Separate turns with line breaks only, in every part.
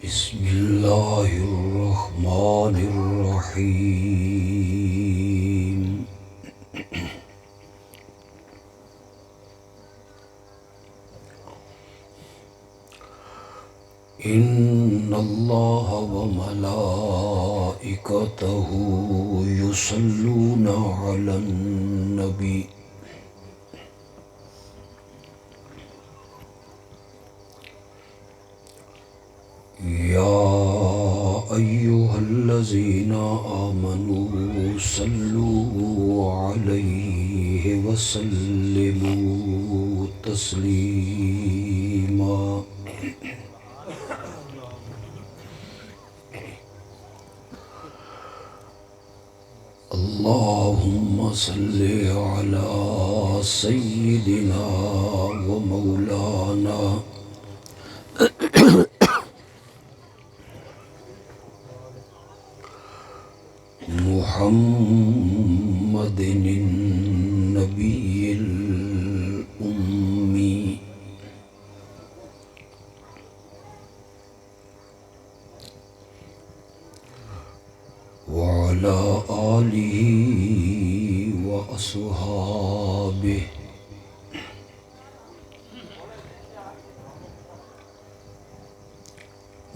بسم اللہ الرحمن الرحیم ان اللہ وملائکتہ یصلون علی النبی یا ایہا الذین آمنوا صلوا علیہ وسلموا تسلیما اللہم صلی علی سیدنا و مولانا محمد النبی الأمی وعلى آلہ وأصحابہ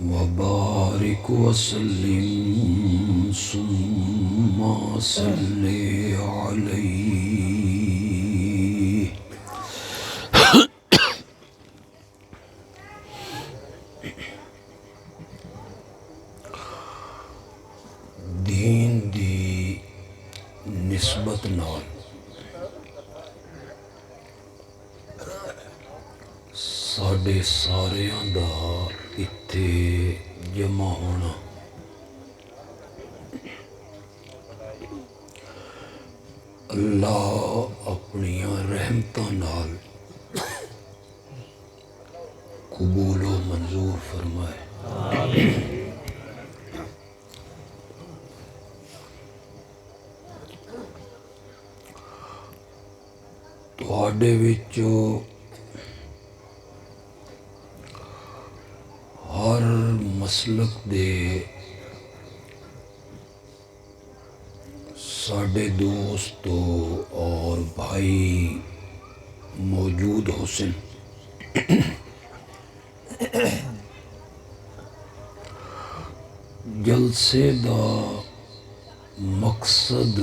وبارک وسلم ثم صلی علیہ دین دی نسبت نال ساڈے ساریاں دا اتھے جمع ہونا اللہ اپنی رحمتاں نال قبول و منظور فرمائے تواڈے وچوں ہر مسلک دے ساڈے دوست اور بھائی موجود حسن جلسے دا مقصد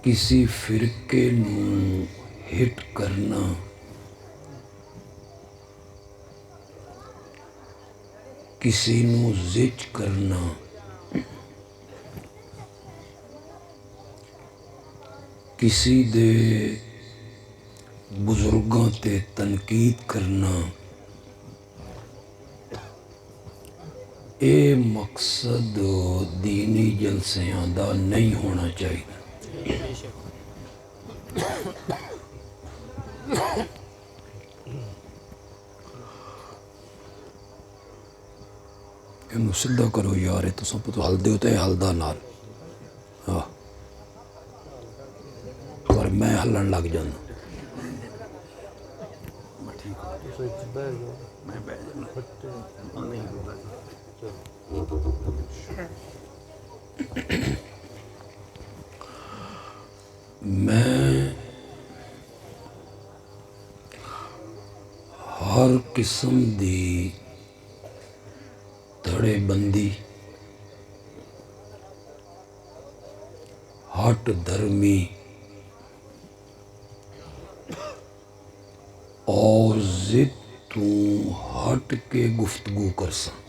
کسی فرقے نوں ہٹ کرنا کسی نوں زج کرنا کسی دے بزرگاں تے تنقید کرنا اے مقصد دینی جلسیاں دا نہیں ہونا چاہیے انہوں سدھا کرو یار تو سب تو ہل دیو تے ہل دا نال پر میں ہلن لگ جانا میں ہر قسم دی دھڑے بندی ہٹ دھرمی اور ضد تو ہٹ کے گفتگو کرساں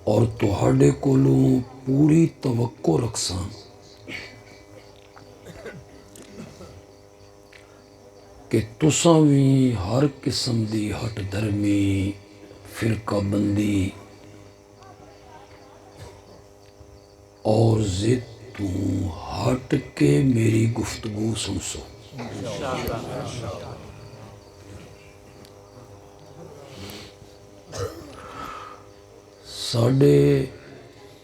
اور تہاڈے کولوں پوری توقع رکھساں کہ تساں بھی ہر قسم دی ہٹ دھرمی فرقہ بندی اور ضد تو ہٹ کے میری گفتگو سن سو ساڈے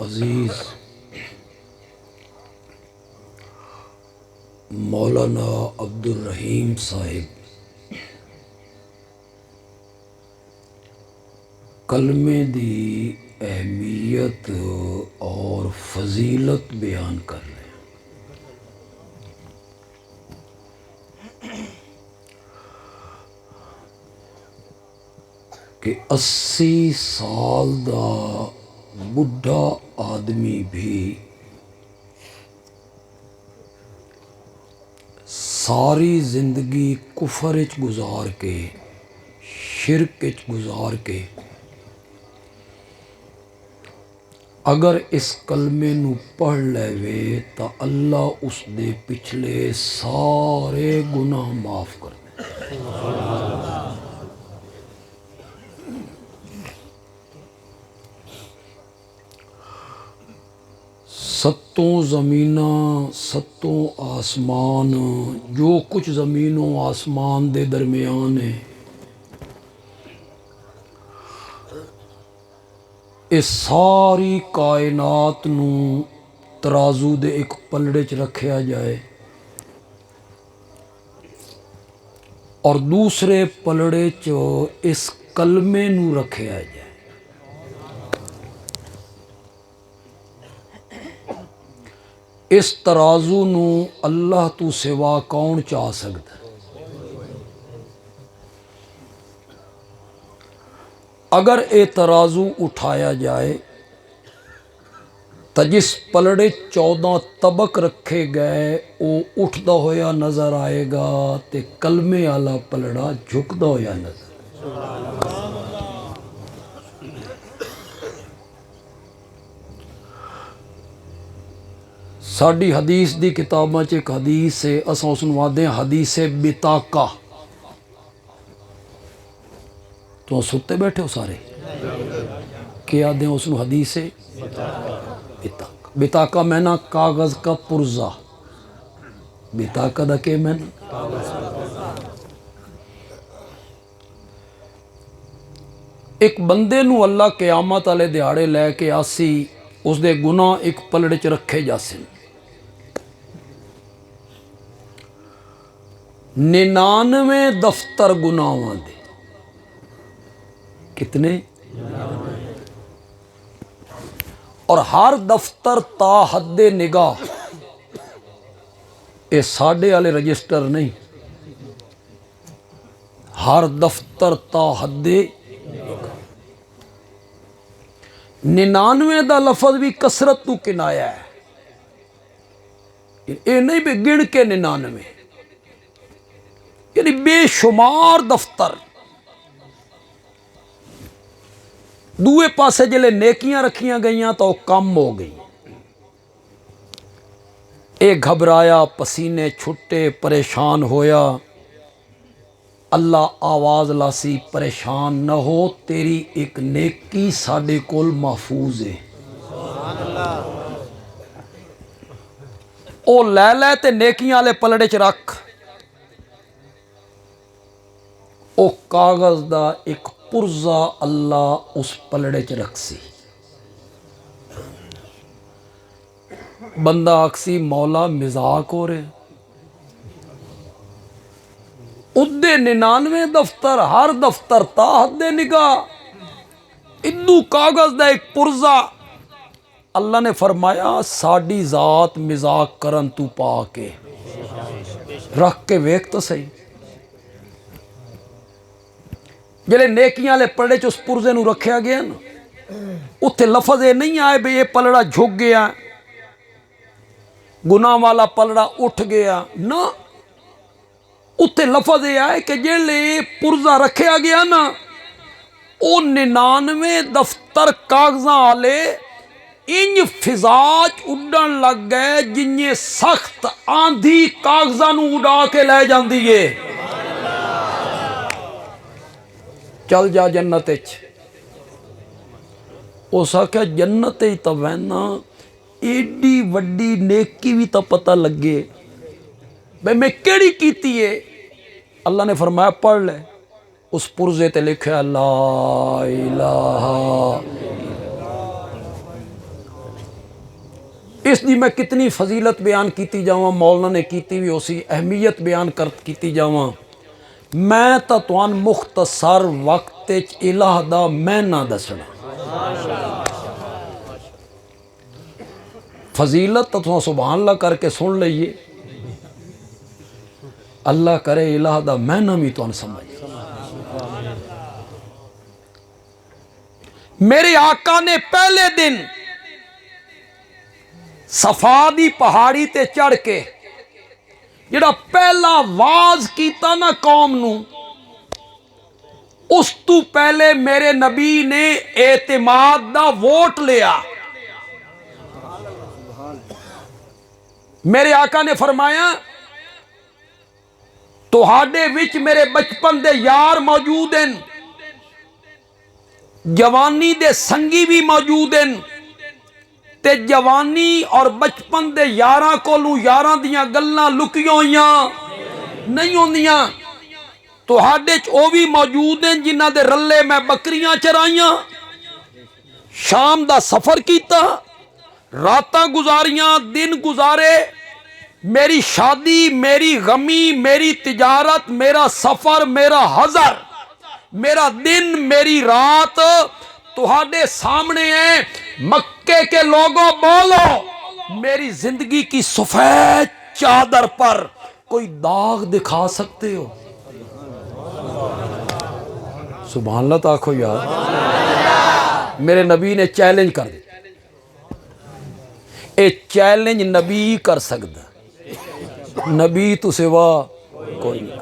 عزیز مولانا عبد الرحیم صاحب کلمے دی اہمیت اور فضیلت بیان کر رہے ہیں کہ 80 سال دا بڈھا آدمی بھی ساری زندگی کفر وچ گزار کے شرک وچ گزار کے اگر اس کلمے نو پڑھ لے تا اللہ اس دے پچھلے سارے گناہ معاف کر دے۔ ستوں زمیناں ستوں آسمان جو کچھ زمین و آسمان دے درمیان ہے اس ساری کائنات نو ترازو دے ایک پلڑے چ رکھیا جائے اور دوسرے پلڑے چ اس کلمے نو رکھیا جائے، اس ترازو نو اللہ تو سوا کون چاہ سکتا ہے؟ اگر اے ترازو اٹھایا جائے تو جس پلڑے 14 طبق رکھے گئے وہ اٹھدا ہویا نظر آئے گا تے کلمے والا پلڑا جھکدا ہویا نظر ساڈی حدیث دی کتاباں چ ایک حدیث ہے، اساں اس نوں آدھے ہیں حدیث بطاقہ۔ تو ستے بیٹھے ہو سارے کیا آدھے ہیں اس نوں حدیث بطاقہ۔ بطاقہ میں نا کاغذ کا پرزہ، بطاقہ دا کہ میں ایک بندے نو اللہ قیامت والے دیہاڑے لے کے آسی، اس دے گناہ ایک پلڑے چ رکھے جاسن، 99 دفتر گناہاں دے، کتنے؟ اور ہر دفتر تا حد نگاہ، اے ساڈے والے رجسٹر نہیں، ہر دفتر تا حد 99 دا لفظ بھی کثرت تو کنایا ہے، اے نہیں بھی گن کے 99، یعنی بے شمار دفتر۔ دوئے پاسے جلے نیکیاں رکھیاں گئیاں تو کم ہو گئی، اے گھبرایا، پسینے چھٹے، پریشان ہویا، اللہ آواز لاسی پریشان نہ ہو، تیری ایک نیکی ساڈے کول محفوظ ہے، او لے تے نیکیاں والے پلڑے چ رکھ، او کاغذ دا ایک پرزہ اللہ اس پلڑے چ رکھ سی۔ بندہ آکسی مولا مذاق ہو رہے، ادھے 99 دفتر، ہر دفتر تا حد نگاہ، ادو کاغذ دا ایک پرزہ۔ اللہ نے فرمایا ساڈی ذات مذاق کرن تو پا کے رکھ کے ویکھ تو صحیح، جلے نیکیاں لے پلڑے چ اس پرزے نو رکھیا گیا نا، اتھے لفظ یہ نہیں آئے بھئی یہ پلڑا جھک گیا، گناہ والا پلڑا اٹھ گیا، نہ اتھے لفظ یہ آئے کہ جلے پرزہ رکھیا گیا نا، او 99 دفتر کاغذاں والے انج فضاج اڈن لگ گئے جنہیں سخت آندھی کاغذاں نو اڑا کے لے جاندی ہے۔ چل جا جنت اچ، اس آکھیا جنت ہی تو وینا، ایڈی وڈی نیکی بھی تو پتہ لگے بھئی میں کیڑی کیتی ہے۔ اللہ نے فرمایا پڑھ لے، اس پرزے تے لکھیا لا الہ اس دی میں کتنی فضیلت بیان کیتی جاواں، مولانا نے کیتی بھی اسی اہمیت بیان کیتی جاواں، میں تا توان مختصر وقت الہ دا معنی دسنا۔ فضیلت تو سبحان اللہ کر کے سن لئیے، اللہ کرے الہ دا معنی بھی تو سمجھ۔ میرے آقا نے پہلے دن صفا دی پہاڑی تے چڑھ کے جڑا پہلا واز کیتا نا قوم نو، اس تو پہلے میرے نبی نے اعتماد دا ووٹ لیا۔ میرے آقا نے فرمایا تہاڈے وچ میرے بچپن دے یار موجود ہیں، جوانی دے سنگی بھی موجود ہیں، تے جوانی اور بچپن دے یاراں کولوں یاراں دیاں گلاں لکیاں ہویاں نہیں ہوندیاں، تہاڈے چ او بھی موجود ہیں جنہاں دے رلے میں بکریاں چرائیاں، شام دا سفر کیتا، راتاں گزاریاں، دن گزارے، میری شادی، میری غمی، میری تجارت، میرا سفر، میرا حضر، میرا دن، میری رات تہاڈے سامنے ہے۔ مکے کے لوگوں بولو، میری زندگی کی سفید چادر پر کوئی داغ دکھا سکتے ہو؟ سبحان اللہ تاکھو یار، میرے نبی نے چیلنج کر دی، اے چیلنج نبی کر سکتا، نبی تو سوا کوئی نہیں،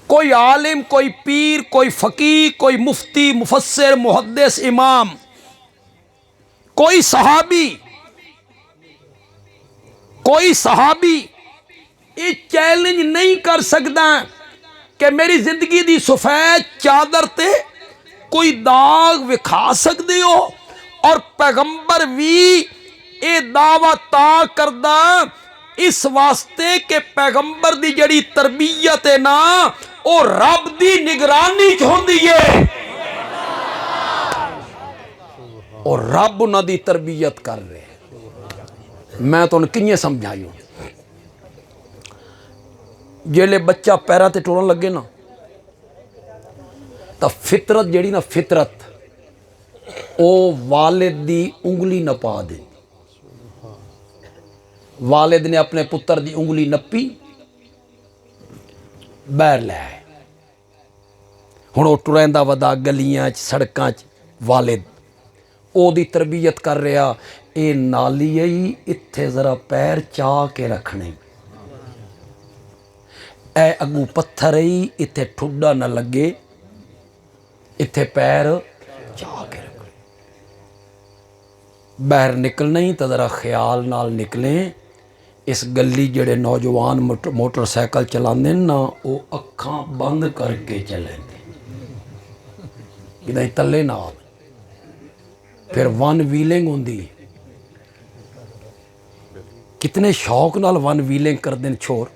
کوئی عالم، کوئی پیر، کوئی فقیہ، کوئی مفتی، مفسر، محدث، امام، کوئی صحابی یہ چیلنج نہیں کر سکتا کہ میری زندگی دی سفید چادر تے کوئی داغ وکھا سکتے ہو، اور پیغمبر بھی اے دعویٰ تا کردہ اس واسطے کہ پیغمبر دی جڑی تربیت ہے نا او رب دی نگرانی چ ہوندی ہے، اور رب انہاں دی تربیت کر رہے۔ میں تو انہوں کنیے سمجھائی ہوں، جیلے بچہ پیرا تے ٹورن لگے نا تا فطرت جیڑی نا فطرت او والد دی انگلی نپا دے، والد نے اپنے پتر دی انگلی نپی، بیر لے آئے، ہن وہ ٹریندا ودا گلیاں سڑکاں والد او دی تربیت کر رہا، اے نالی ہی اتھے ذرا پیر چاہ کے رکھنے، اے اگوں پتھر ہی اتھے ٹھڈا نہ لگے، اتھے پیر چاہ کے رکھنے، باہر نکلنا ہی تو ذرا خیال نال نکلیں۔ اس گلی جڑے نوجوان موٹر سائیکل چلاندے نا وہ اکھاں بند کر کے چلیں کہ نہیں تلے نہ آ، پھر ون ویلنگ ہوندی، کتنے شوق نال ون ویلنگ کر دیں چھوڑ،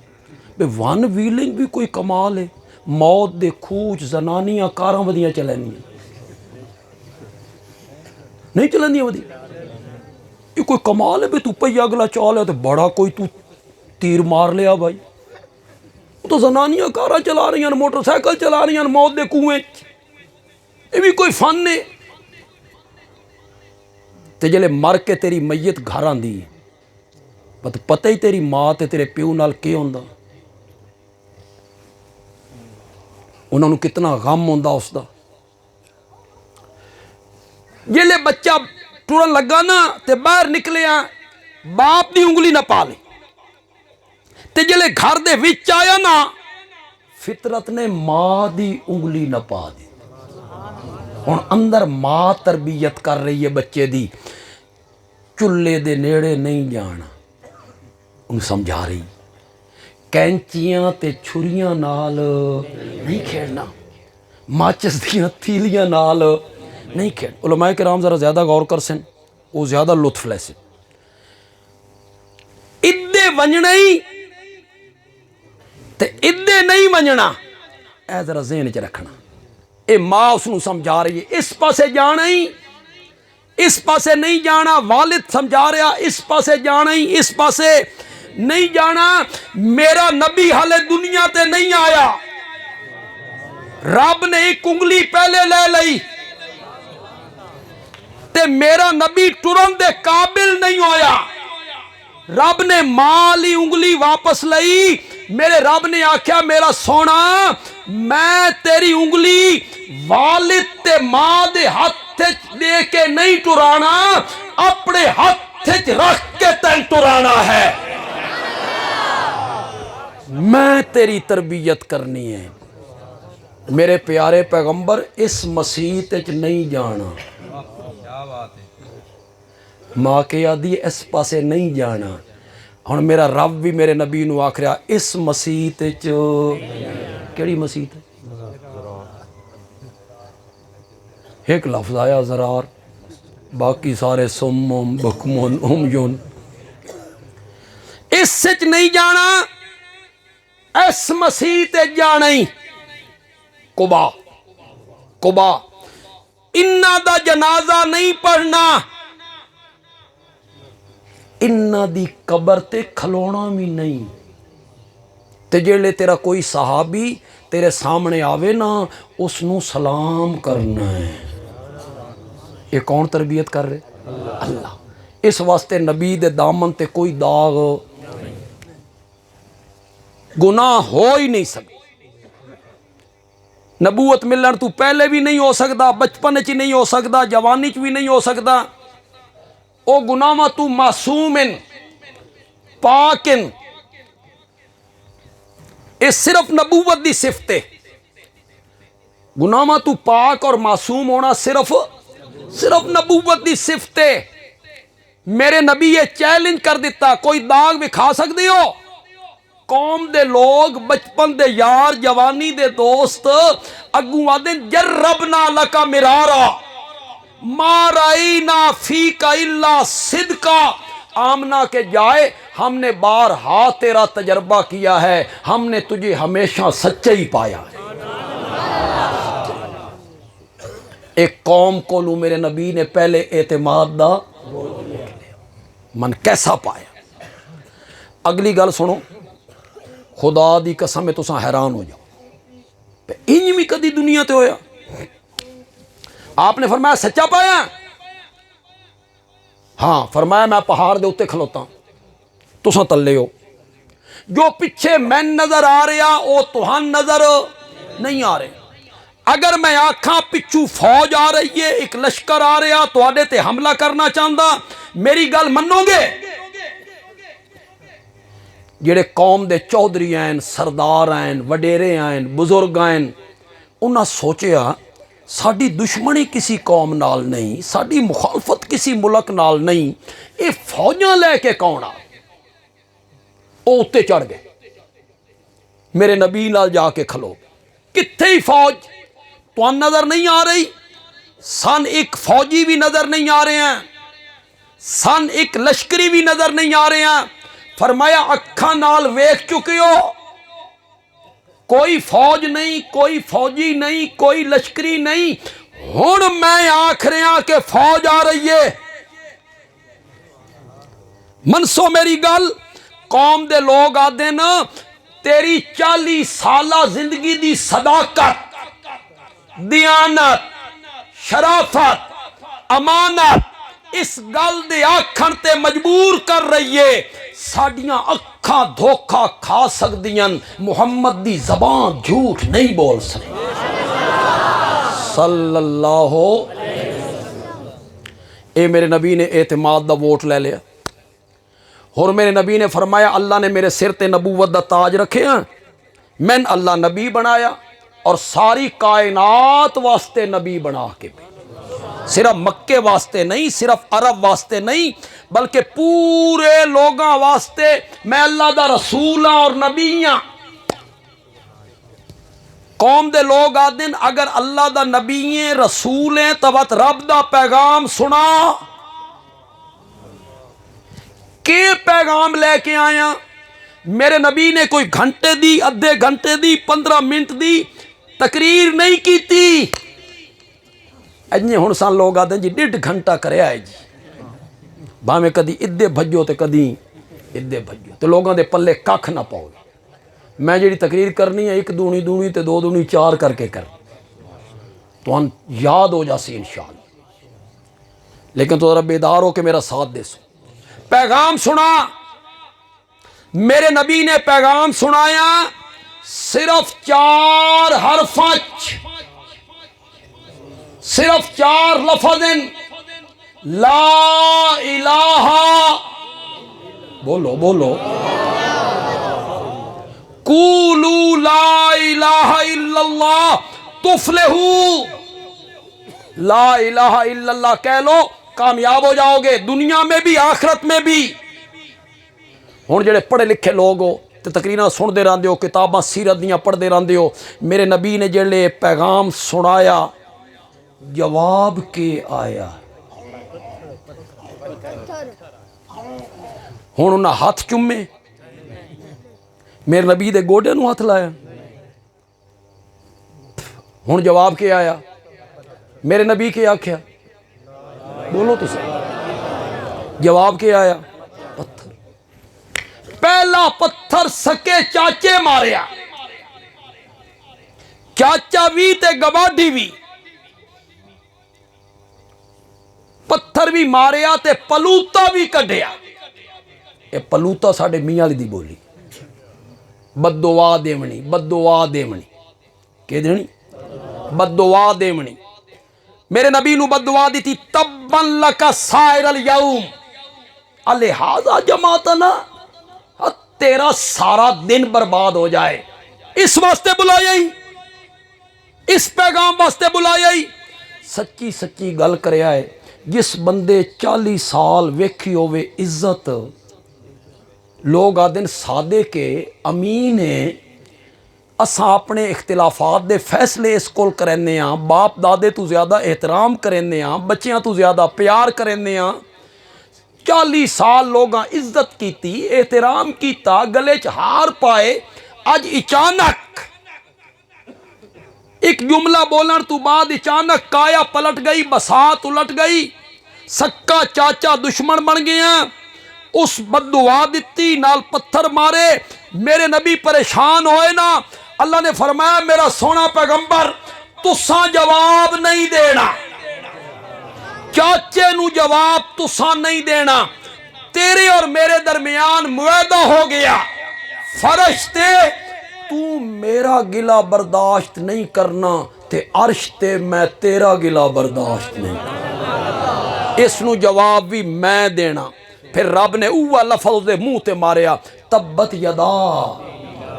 بے ون ویلنگ بھی کوئی کمال ہے، موت دے کھوچ زنانیاں کاراں ودیاں چلینیاں نہیں چلینیاں ودیاں، یہ کوئی کمال ہے بے تو پہی اگلا چال ہے تو بڑا کوئی تو تیر مار لیا بھائی، وہ تو زنانیاں کاراں چلا رہی ہیں، موٹر سائیکل چلا رہی ہیں موت دے کنویں، یہ بھی کوئی فن ہے۔ تے جلے مر کے تیری میت گھر آندی پتہ ہی تیری ماں تے تیرے پیو نال کی ہوندا، انہوں نے کتنا غم ہوندا اس دا۔ جلے بچہ ٹورن لگا نا تے باہر نکلیا، باپ دی انگلی نہ پا لے، تے جلے گھر دے وچ آیا نا فطرت نے ماں دی انگلی نہ پا دی، ہن اندر ماں تربیت کر رہی ہے بچے دی، چلے دے نیڑے نہیں جانا، انہوں سمجھا رہی، کینچیاں تے چھریاں نال نہیں کھیڑنا، ماچس دیاں تھیلیاں نال نہیں کھیڑ۔ علماء کرام ذرا زیادہ غور کر سن، وہ زیادہ لطف لے سن، ادھے ونجنا ہی تے ادھے نہیں ونجنا، اے ذرا ذہن چ رکھنا، اے ماں اس نو سمجھا رہی ہے، اس پاسے جانا ہی اس پاسے نہیں جانا، والد سمجھا رہا اس پاسے جانا ہی، اس پاسے نہیں جانا۔ میرا نبی حالے دنیا تے نہیں آیا، رب نے ایک انگلی پہلے لے لئی تے میرا نبی ٹرن دے قابل نہیں ہویا، رب نے مالی انگلی واپس لئی۔ میرے رب نے آکھیا میرا سونا میں تیری انگلی والد تے ماں دے ہاتھ دے کے نہیں ٹرانا، اپنے ہاتھ رکھ کے تین ٹرانا ہے، میں تیری تربیت کرنی ہے۔ میرے پیارے پیغمبر اس مسیح تے نہیں جانا، ماں کے آدھی اس پاسے نہیں جانا۔ ہن میرا رب بھی میرے نبی نو آکھ رہا اس مسیح تے کیڑی مسیح تے؟ ایک لفظ آیا زرار، باقی سارے سمم بکمن امیون۔ اس سچ نہیں جانا، اس مسیح تے جانا ہی۔ قبا انہاں دا جنازہ نہیں پڑھنا، انہاں دی قبر تے کھلونا بھی نہیں، تے جیلے تیرا کوئی صحابی تیرے سامنے آوے نا اس نو سلام کرنا ہے۔ یہ کون تربیت کر رہے؟ اللہ۔ اس واسطے نبی دے دامن تے کوئی داغ گناہ ہو ہی نہیں سکتا۔ نبوت ملن تو پہلے بھی نہیں ہو سکتا، بچپن چ نہیں ہو سکتا، جوانی چ بھی نہیں ہو سکتا۔ او گناہ تو معصوم پاک، یہ صرف نبوت دی صفت ہے۔ گناہ تو پاک اور معصوم ہونا صرف نبوت دی صفت ہے۔ میرے نبی یہ چیلنج کر دیتا، کوئی داغ بکھا سکتے ہو؟ قوم دے لوگ بچپن دے یار جوانی دے دوست اگوں آدھے جربنا لکا مرارا ما رائینا فیکا الا صدقا، آمنہ کے جائے ہم نے بارہا تیرا تجربہ کیا ہے، ہم نے تجھے ہمیشہ سچے ہی پایا ہے۔ ایک قوم کو لوں میرے نبی نے پہلے اعتماد دا من کیسا پایا۔ اگلی گل سنو، خدا دی قسم میں تساں حیران ہو جاؤ، انج بھی کدی دنیا تے ہویا؟ آپ نے فرمایا سچا پایا؟ ہاں فرمایا میں پہاڑ دے اتے کھلوتا تساں تلے ہو، جو پیچھے میں نظر آ رہا وہ تہان نظر نہیں آ رہے۔ اگر میں آکھاں پچھو فوج آ رہی ہے، ایک لشکر آ رہا تو آڈے تے حملہ کرنا چاہتا، میری گل منو گے؟ جڑے قوم دے چودھری ہیں، سردار ہیں، وڈیرے ہیں، بزرگ ہیں، انہاں سوچیا ساڈی دشمنی کسی قوم نال نہیں، ساڈی مخالفت کسی ملک نال نہیں، اے فوجاں لے کے کون آ؟ او اتے چڑھ گئے، میرے نبی نال جا کے کھلو، کتھے ہی فوج تو نظر نہیں آ رہی؟ سن ایک فوجی بھی نظر نہیں آ رہے ہیں، سن ایک لشکری بھی نظر نہیں آ رہے ہیں۔ فرمایا اکھاں نال ویکھ چکے ہو، کوئی فوج نہیں، کوئی فوجی نہیں، کوئی لشکری نہیں، ہن میں آکھ رہا کہ فوج آ رہی ہے۔ منسو میری گل، قوم دے لوگ آدھے نا تیری 40 سالہ زندگی دی صداقت، دیانت، شرافت، امانت اس گل دے آکھن تے مجبور کر رہی ہے، ساڈیاں اکھاں دھوکھا کھا سکدیاں، محمد دی زبان جھوٹ نہیں بول سکتی صلی اللہ۔ اے میرے نبی نے اعتماد دا ووٹ لے لیا، اور میرے نبی نے فرمایا اللہ نے میرے سر تے نبوت دا تاج رکھے ہیں، میں اللہ نبی بنایا اور ساری کائنات واسطے نبی بنا کے بھی، صرف مکے واسطے نہیں، صرف عرب واسطے نہیں، بلکہ پورے لوگاں واسطے میں اللہ دا رسول ہاں اور نبی ہاں۔ قوم دے لوگ آدھن اگر اللہ دا نبی ہیں رسول ہیں تو بات رب دا پیغام سنا، کہ پیغام لے کے آیا؟ میرے نبی نے کوئی گھنٹے دی، ادھے گھنٹے دی، 15 منٹ دی تقریر نہیں کی تھی، اجے ہن سان لوگ آتے جی 1.5 گھنٹہ کریا ہے جی بھاویں کدی ادھے بھجو تے کدی ادھے بھجو تے لوگاں دے پلے کھ نہ پاؤ میں جڑی تقریر کرنی ہے 1 دونی دونی تے 2 دونی 4 کر کے کر تو ان یاد ہو جاسی انشاءاللہ لیکن تو ذرا بیدار ہو کہ میرا ساتھ دے سو پیغام سنا میرے نبی نے پیغام سنایا صرف 4 حرفاں صرف 4 لفظ لا الہ بولو بولو قولوا لا الہ الا اللہ تفلحوا لا الہ الا اللہ کہہ لو کامیاب ہو جاؤ گے دنیا میں بھی آخرت میں بھی ہن جڑے پڑھے لکھے لوگ ہو تے تقریراں سن دے رہندے ہو کتاباں سیرت دیاں پڑھ دے رہندے ہو میرے نبی نے جڑے پیغام سنایا جواب کے آیا ہن انہاں ہاتھ چومے میرے نبی دے گوڈے نو ہاتھ لایا ہن جواب کے آیا میرے نبی کے آکھیا بولو تو صحیح جواب کے آیا پتھر پہلا پتھر سکے چاچے ماریا چاچا بھی تے گواڈی بھی پتھر بھی ماریا تے پلوتا بھی کڈیا اے پلوتا ساڈے میاں علی دی بولی بد دعا دیونی بد دعا دیونی کہ دینی بد دعا دیونی میرے نبی نو بد دعا دیتی تبن لکا سائر الیوم الہذا جماعتنا تیرا سارا دن برباد ہو جائے اس واسطے بلایا ہی اس پیغام واسطے بلایا ہی سچی سچی گل کریا ہے جس بندے 40 سال ویکھی ہوئے عزت لوگ آدن سادے کے امین ہیں اساں اپنے اختلافات دے فیصلے اس کول کرنے ہاں باپ دادے تو زیادہ احترام کرنے ہاں بچیاں تو زیادہ پیار کرنے ہاں 40 سال لوگاں عزت کیتی احترام کیتا گلے چ ہار پائے اج اچانک ایک جملہ بولن تو بعد اچانک کایا پلٹ گئی بسات الٹ گئی سکا چاچا دشمن بن گیا اس بد دعا دیتی نال پتھر مارے میرے نبی پریشان ہوئے نا اللہ نے فرمایا میرا سونا پیغمبر تساں جواب نہیں دینا چاچے نو جواب تساں نہیں دینا تیرے اور میرے درمیان معاہدہ ہو گیا فرشتے تو میرا گلہ برداشت نہیں کرنا تے عرش تے میں تیرا گلہ برداشت نہیں کرنا اس نو جواب بھی میں دینا پھر رب نے اوہ لفظ دے منہ تے ماریا تبت یدا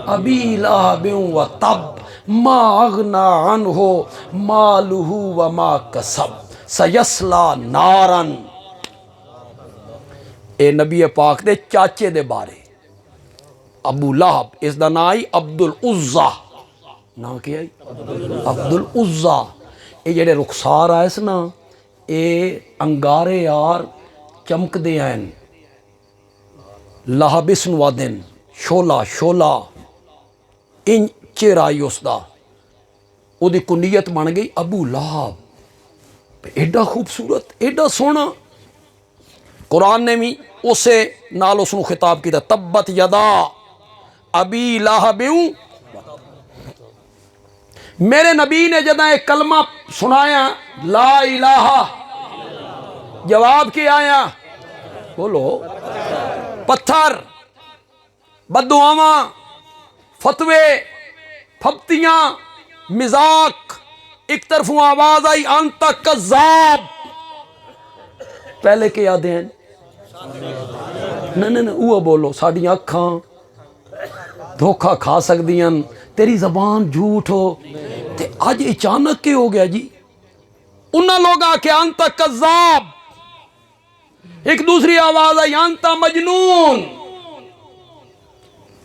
ابی لہب و تب ما اغنا عنہ مالہ وما کسب سیسلا نارن اے نبی پاک دے چاچے دے بارے ابو لہب اس دا نا آئی عبد العزہ نا کیا آئی عبد العزہ اے جڑے رخسار آئے نا اے انگارے یار چمک دے ہیں لہبسن وادن شولا شولا ان چہرائی اس دا او دی کنیت بن گئی ابو لہب ایڈا خوبصورت ایڈا سونا قرآن نے بھی اسے نال اس نو خطاب کیتا تبت یدا ابی لہب میرے نبی نے جدہ ایک کلمہ سنایا لا الہ جواب کیا آیا بولو پتھر بددعاواں فتوے پھپتیاں مذاق ایک طرف آواز آئی انت کذاب پہلے کے یادیں ہیں نہیں وہ بولو ساڑیاں اکھاں دھوکھا کھا سکدیاں تیری زبان جھوٹ ہو تے آج اچانک کے ہو گیا جی انہاں لوگ آ کے انت کذاب ایک دوسری آواز آئی انت مجنون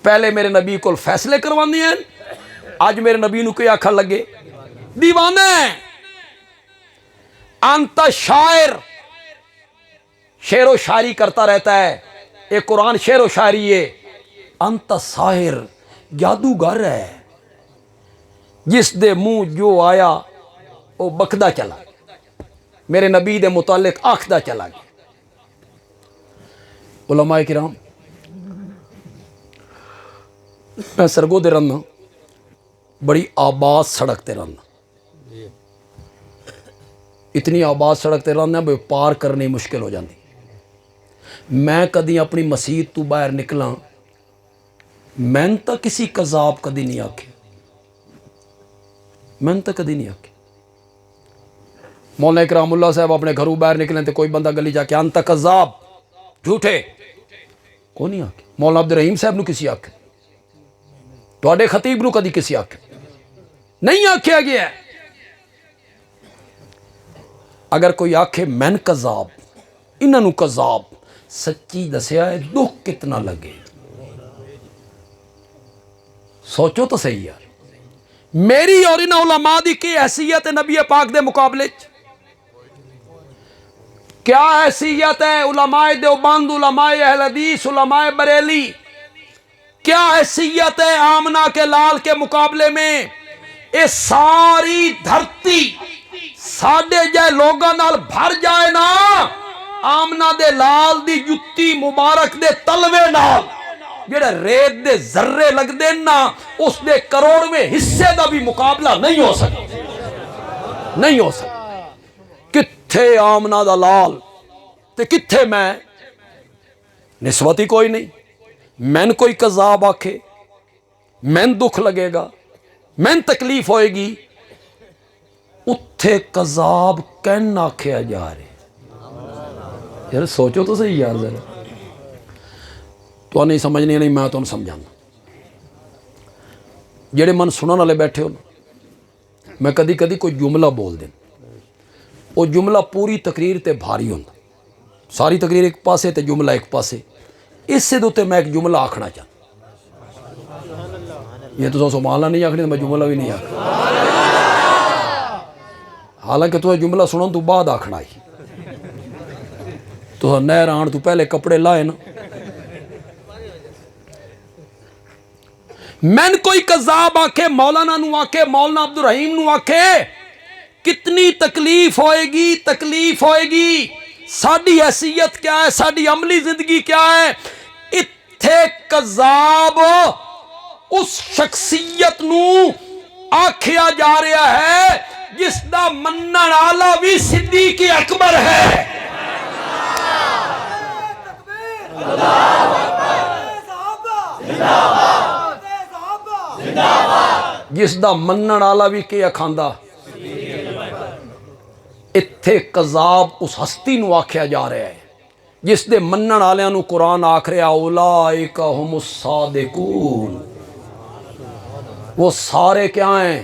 پہلے میرے نبی کو فیصلے کروانے ہیں آج میرے نبی نو کیا آکھن لگے دیوانے انت شاعر شعر و شاعری کرتا رہتا ہے ایک قرآن شعر و شاعری ہے انت ساحر جادوگر ہے جس دے منہ جو آیا وہ بکدا چلا میرے نبی دے متعلق آکھدا چلا گیا۔ علماء کرام، میں سرگو دے رہنا، بڑی آباد سڑک تے رہنا، اتنی آباد سڑک تے رہنا بے پار کرنی مشکل ہو جاندی۔ میں کدی اپنی مسجد تو باہر نکلاں، میں تا کسی قذاب کدی نہیں آکھے، میں تا کدی نہیں آکھے۔ مولانا اکرام اللہ صاحب اپنے گھروں باہر نکلیں تو کوئی بندہ گلی جا کے انت قذاب، جھوٹے، کو نہیں آکھے۔ مولانا عبد الرحیم صاحب نو کسی آکھے، تواڈے خطیب نو کدی کسی آکھے نہیں آکھیا گیا ہے۔ اگر کوئی آکھے مین قذاب، انہاں نو قذاب، سچی دسیا ہے دکھ کتنا لگے۔ سوچو تو صحیح یار، میری اور ان علماء دی کی حیثیت ہے نبی پاک دے مقابلے چ؟ کیا حیثیت ہے علماء دیوبند، علماء اہل حدیث، علماء بریلی؟ کیا حیثیت ہے آمنہ کے لال کے مقابلے میں؟ اے ساری دھرتی ساڈے جے لوگاں نال بھر جائے نا، آمنہ دے لال دی جتی مبارک دے تلوے نال جڑے ریت دے ذرے لگ دے نا، اس دے کروڑویں حصے دا بھی مقابلہ نہیں ہو سکتا، نہیں ہو سکتا۔ کتھے آمنہ دا لال تے کتھے میں؟ نسبت ہی کوئی نہیں۔ مین کوئی قذاب آکھے، مین دکھ لگے گا، مین تکلیف ہوئے گی، اتھے قذاب کین آکھیا جا رہے۔ یار سوچو تو صحیح یار ذرا، تو نہیں سمجھنی نہیں، میں تو نہیں سمجھانا۔ جڑے من سنن والے بیٹھے ہو، میں کدی کدی کوئی جملہ بول دیں، وہ جملہ پوری تقریر تے بھاری ہوندا، ساری تقریر ایک پاسے تے جملہ ایک پاسے، اس سے دوتے میں ایک جملہ آکھنا چاہتا۔ یہ تو سبحان اللہ نہیں آکھنی تو میں جملہ بھی نہیں آکھنا، حالانکہ تو جملہ سنن تو بعد آکھنا ہی، تو نہر آن تو پہلے کپڑے لائے نا۔ مین کوئی قذاب آکھے، مولانا نو آکھے، مولانا عبد الرحیم نو آکھے، کتنی تکلیف ہوئے گی، تکلیف ہوئے گی۔ ساڈی حیثیت کیا ہے، ساڈی عملی زندگی کیا ہے؟ اتھے قذاب اس شخصیت نو آکھیا جا رہا ہے جس دا منن والا بھی صدیق اکبر ہے۔ جس دا منن والا بھی کیا کھاندا، اتھے قذاب اس ہستی نو آکھیا جا رہا ہے جس دے منن والیاں نو قرآن آکھ رہا اولئک ہم الصادقون، وہ سارے کیا ہیں؟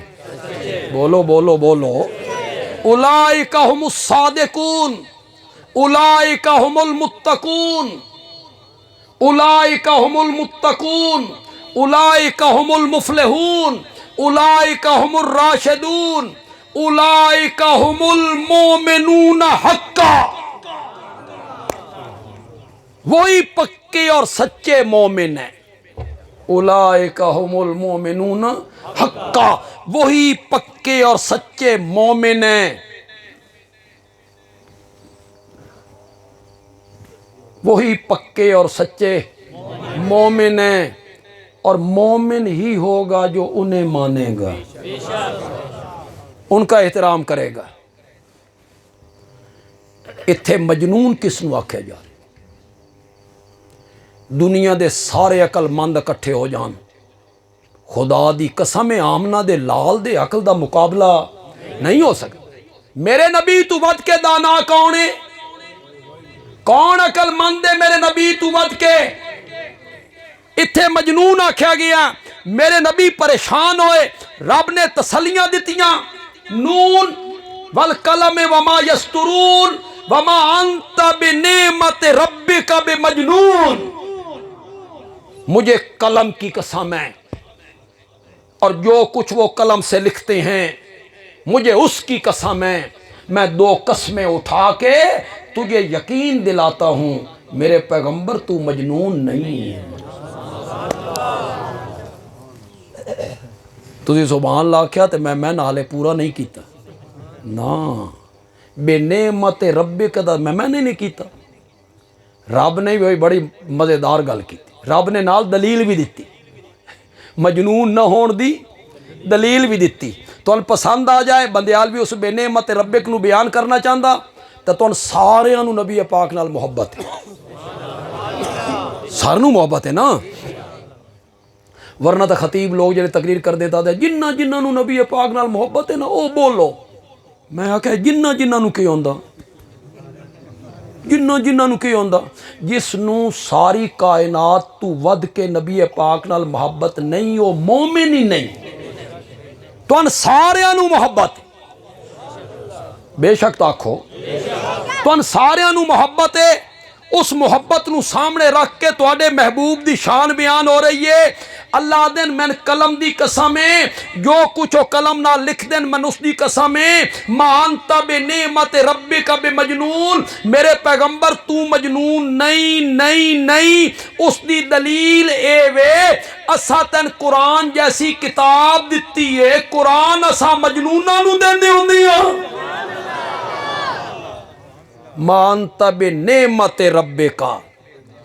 بولو بولو بولو، اولئک ہم الصادقون، اولئک ہم المتقون، اولئک ہم المتقون، اولئک ہم المفلحون، اولئک ہم الراشدون، اولئک ہم المومنون حقا۔ وہی پکے اور سچے مومن ہیں، اولئک ہم المومنون حقا، وہی پکے اور سچے مومن ہیں، وہی پکے اور سچے مومن ہیں، اور مومن ہی ہوگا جو انہیں مانے گا، ان کا احترام کرے گا۔ اتھے مجنون کس نو آکھیا جا رہا؟ دنیا دے سارے عقل مند اکٹھے ہو جان، خدا دی قسم آمنہ دے لال دے عقل دا مقابلہ نہیں ہو سکتا۔ میرے نبی تو ود کے دانا کون ہے؟ کون عقل مند ہے میرے نبی تو ود کے؟ اتھے مجنون آکھیا گیا، میرے نبی پریشان ہوئے، رب نے تسلیاں دتیاں، نون والقلم وما یسطرون وما انت بنعمت ربک بمجنون، مجھے قلم کی قسم ہے اور جو کچھ وہ قلم سے لکھتے ہیں مجھے اس کی قسم ہے، میں دو قسمیں اٹھا کے تجھے یقین دلاتا ہوں میرے پیغمبر تو مجنون نہیں ہے۔ تُسی سبحان اللہ کیا تے میں نالے پورا نہیں کیتا نا، بے نعمت ربک دا میں نے نہیں کیتا. رب نے بھی بڑی مزیدار گل کی. رب نے نال دلیل بھی دیتی, مجنون نہ ہون دی دلیل بھی دیتی. تو پسند آ جائے بندیال بھی اس بے نعمت ربک نو بیان کرنا چاہتا تو تن سارے نبی پاک نال محبت ہے, سارے محبت ہے نا. ورنہ تو خطیب لوگ جڑے تقریر کر دیتا تھے جنہ جنہ نو نبی پاک نال محبت ہے نا وہ بولو. میں آخیا جنہ جنہ نو کی ہوندا, جنہ جنہ نو کی ہوندا. جس نو ساری کائنات تو ود کے نبی پاک نال محبت نہیں وہ مومن ہی نہیں. تو ان سارے نو محبت بے شک تو آکھو تو ان سارے نو محبت ہے. اس محبت نو سامنے رکھ کے تواڈے محبوب دی شان بیان ہو رہی ہے. اللہ دن میں قلم دی قسم ہے جو کچھ وہ قلم نہ لکھ دین میں اس دی قسم ہے. مانتا بے نعمت ربک بے مجنون, میرے پیغمبر تو مجنون نہیں نہیں نہیں. اس دی دلیل اے وے اسا تین قرآن جیسی کتاب دیتی ہے, قرآن اسا مجنوناں نو دیندے ہوندے ہاں. مانتا بے نعمت ربکا,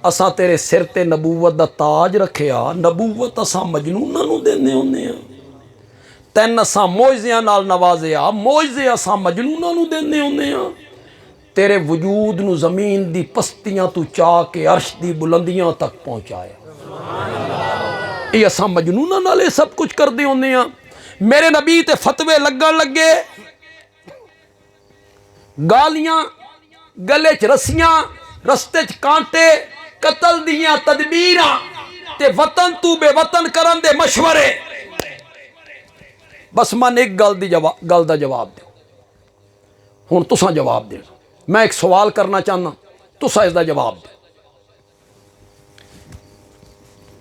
اساں تیرے سر تے نبوت دا تاج رکھیا, نبوت اساں مجنوناں نو دیندے ہوندے ہاں. تین اساں معجزیاں نال نوازیا, معجزے اساں مجنوناں نو دیندے ہوندے ہاں. تیرے وجود نو زمین دی پستیاں تو چاہ کے عرش دی بلندیاں تک پہنچایا. یہ اساں مجنوناں نال یہ سب کچھ کردے ہوندے ہاں. میرے نبی تے فتوے لگن لگے, گالیاں گلے چ رسیاں, رستے چ کانٹے, قتل دیاں تدبیراں تے وطن تو بے وطن کرن دے مشورے. بس من ایک گل دا جواب دو. ہن تساں جواب دے. میں ایک سوال کرنا چاہنا, تساں اس دا جواب دو.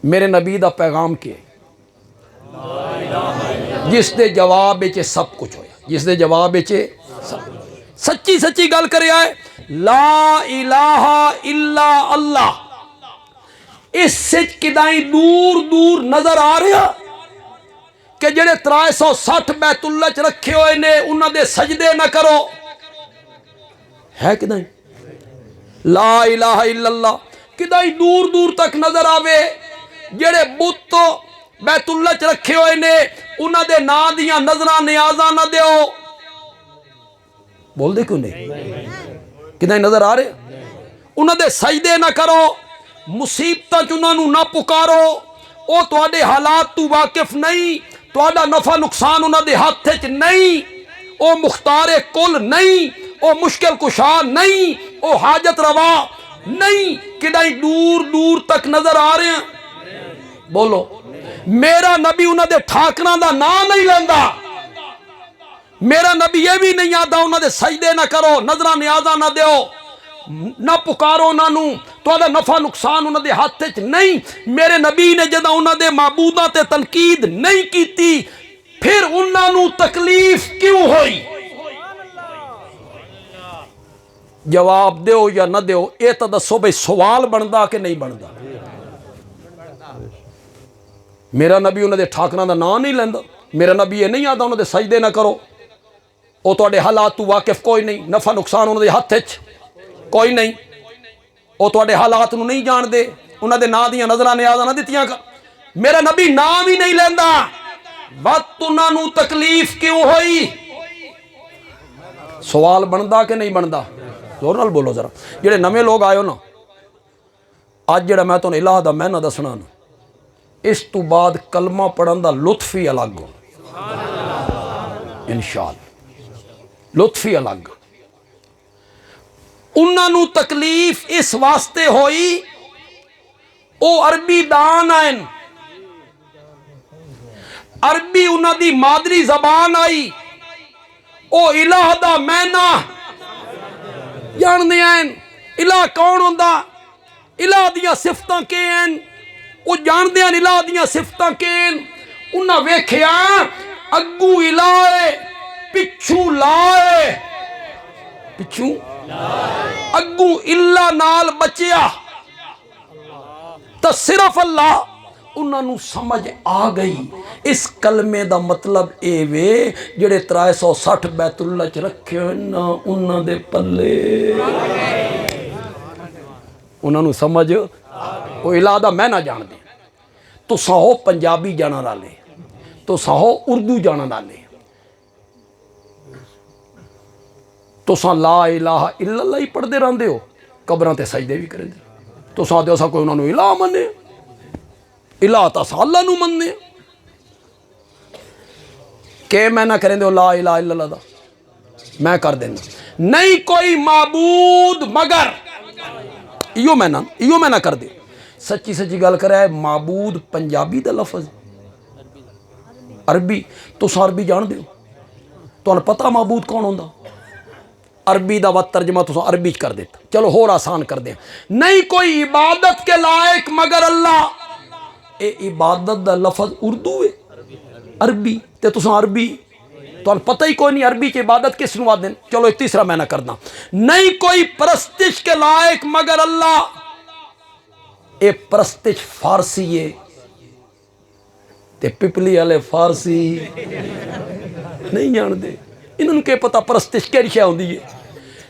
میرے نبی دا پیغام کیا جس دے جواب وچ سب کچھ ہویا, جس دے جواب وچ سب سچی سچی گل کرے آئے. لا الہ الا اللہ, اس سے کدائیں دور دور نظر آ رہا کہ جڑے 360 بیت اللہ چ رکھے ہوئے نے انہاں دے سجدے نہ کرو, ہے کدائیں؟ لا الہ الا اللہ کدائیں دور دور تک نظر آوے جڑے بت بیت اللہ چ رکھے ہوئے نے انہاں دے نا دیاں نظراں نیازاں نہ دیو. بول دے کیوں نہیں؟ کدائیں نظر آ رہے؟ انہاں دے سجدے نہ کرو, مصیبتاں چ انہاں نو نہ پکارو, او تواڈے حالات تو واقف نہیں, تواڈا نفع نقصان انہاں دے ہاتھ وچ نہیں, او مختار کل نہیں, او مشکل کشا نہیں, او حاجت روا نہیں. کدائیں دور دور تک نظر آ رہے ہیں؟ بولو. میرا نبی انہاں دے ٹھاکراں دا نام نہیں لیندا, میرا نبی یہ بھی نہیں آتا انہاں دے سجدے نہ کرو, نظراں نیازاں نہ دیو, نہ پکارو انہاں نو, تہاڈا نفع نقصان انہاں دے ہاتھ وچ نہیں. میرے نبی نے جداں انہاں دے معبوداں تے تنقید نہیں کیتی پھر انہاں نو تکلیف کیوں ہوئی؟ جواب دیو یا نہ دیو, اے تا دسو بھئی سوال بندا کہ نہیں بندا؟ میرا نبی انہاں دے ٹھاکراں دا نام نہیں لیندا, میرا نبی یہ نہیں آتا انہاں دے سجدے نہ کرو, او تواڈے حالات تو واقف کوئی نہیں, نفع نقصان انہاں دے ہاتھ وچ کوئی نہیں, او تواڈے حالات نو نہیں جان دے, انہاں دے نا دیاں نظراں نیازاں نہ دتیاں کر. میرا نبی نام ہی نہیں لیندا, وقت انہاں نو تکلیف کیوں ہوئی؟ سوال بندا کہ نہیں بندا؟ زور نال بولو ذرا. جڑے نویں لوگ آئے ہو نا, اج جڑا میں تانوں الہ دا معنی دسنا نا, اس تو بعد کلمہ پڑھن دا لطف ہی الگ ہو انشاءاللہ, لطف ہی الگ. انہاں نو تکلیف اس واسطے ہوئی او عربی دان آئن, عربی انہاں دی مادری زبان آئی, او الہ دا معنی جاندے آئن. الہ کون ہوندا؟ الہ دیاں صفتاں کے ہیں, او جاندے ہیں الہ دیاں صفتاں کے ہیں. انہاں ویکھیا اگو الہ ہے پچھو لائے, پچھو اگو اللہ نال بچیا تو صرف اللہ, انہاں نو سمجھ آ گئی اس کلمے دا مطلب اے وے جڑے 360 بیت اللہ چ رکھے ہوئے نا انہاں دے پلے انہاں نو سمجھ وہ الہ دا میں نہ جان دے تو ساہو پنجابی جانا والے تو ساہو اردو جانا والے تو سا لا الہ الا اللہ ہی پڑھ دے رہندے ہو قبراں تے سجدے بھی کریں دے تو سا دے اسا کوئی انہاں نو الہ منے الہ تا سا اللہ نو مننے کہ میں نہ کریں دے لا الہ الا اللہ دا میں کر دینا نہیں کوئی معبود مگر ایو میں نہ کر دے سچی سچی گل کرے ہے معبود پنجابی دا لفظ عربی تو سا عربی جان دیو تو انہاں پتہ معبود کون ہوندا عربی دا وقت ترجمہ تو سا عربی کر دیتا چلو اور آسان کر دیں نہیں کوئی عبادت کے لائق مگر اللہ اے عبادت دا لفظ اردو ہے عربی تے تو سا عربی تو انہاں پتہ ہی کوئی نہیں عربی کی عبادت کس نو آدیں چلو ایک تیسرا میں نہ کرنا نہیں کوئی پرستش کے لائق مگر اللہ اے پرستش فارسی ہے تے پپلی والے فارسی نہیں جان دے انہوں کے پتہ پرستش کیڑی شے ہوندی ہے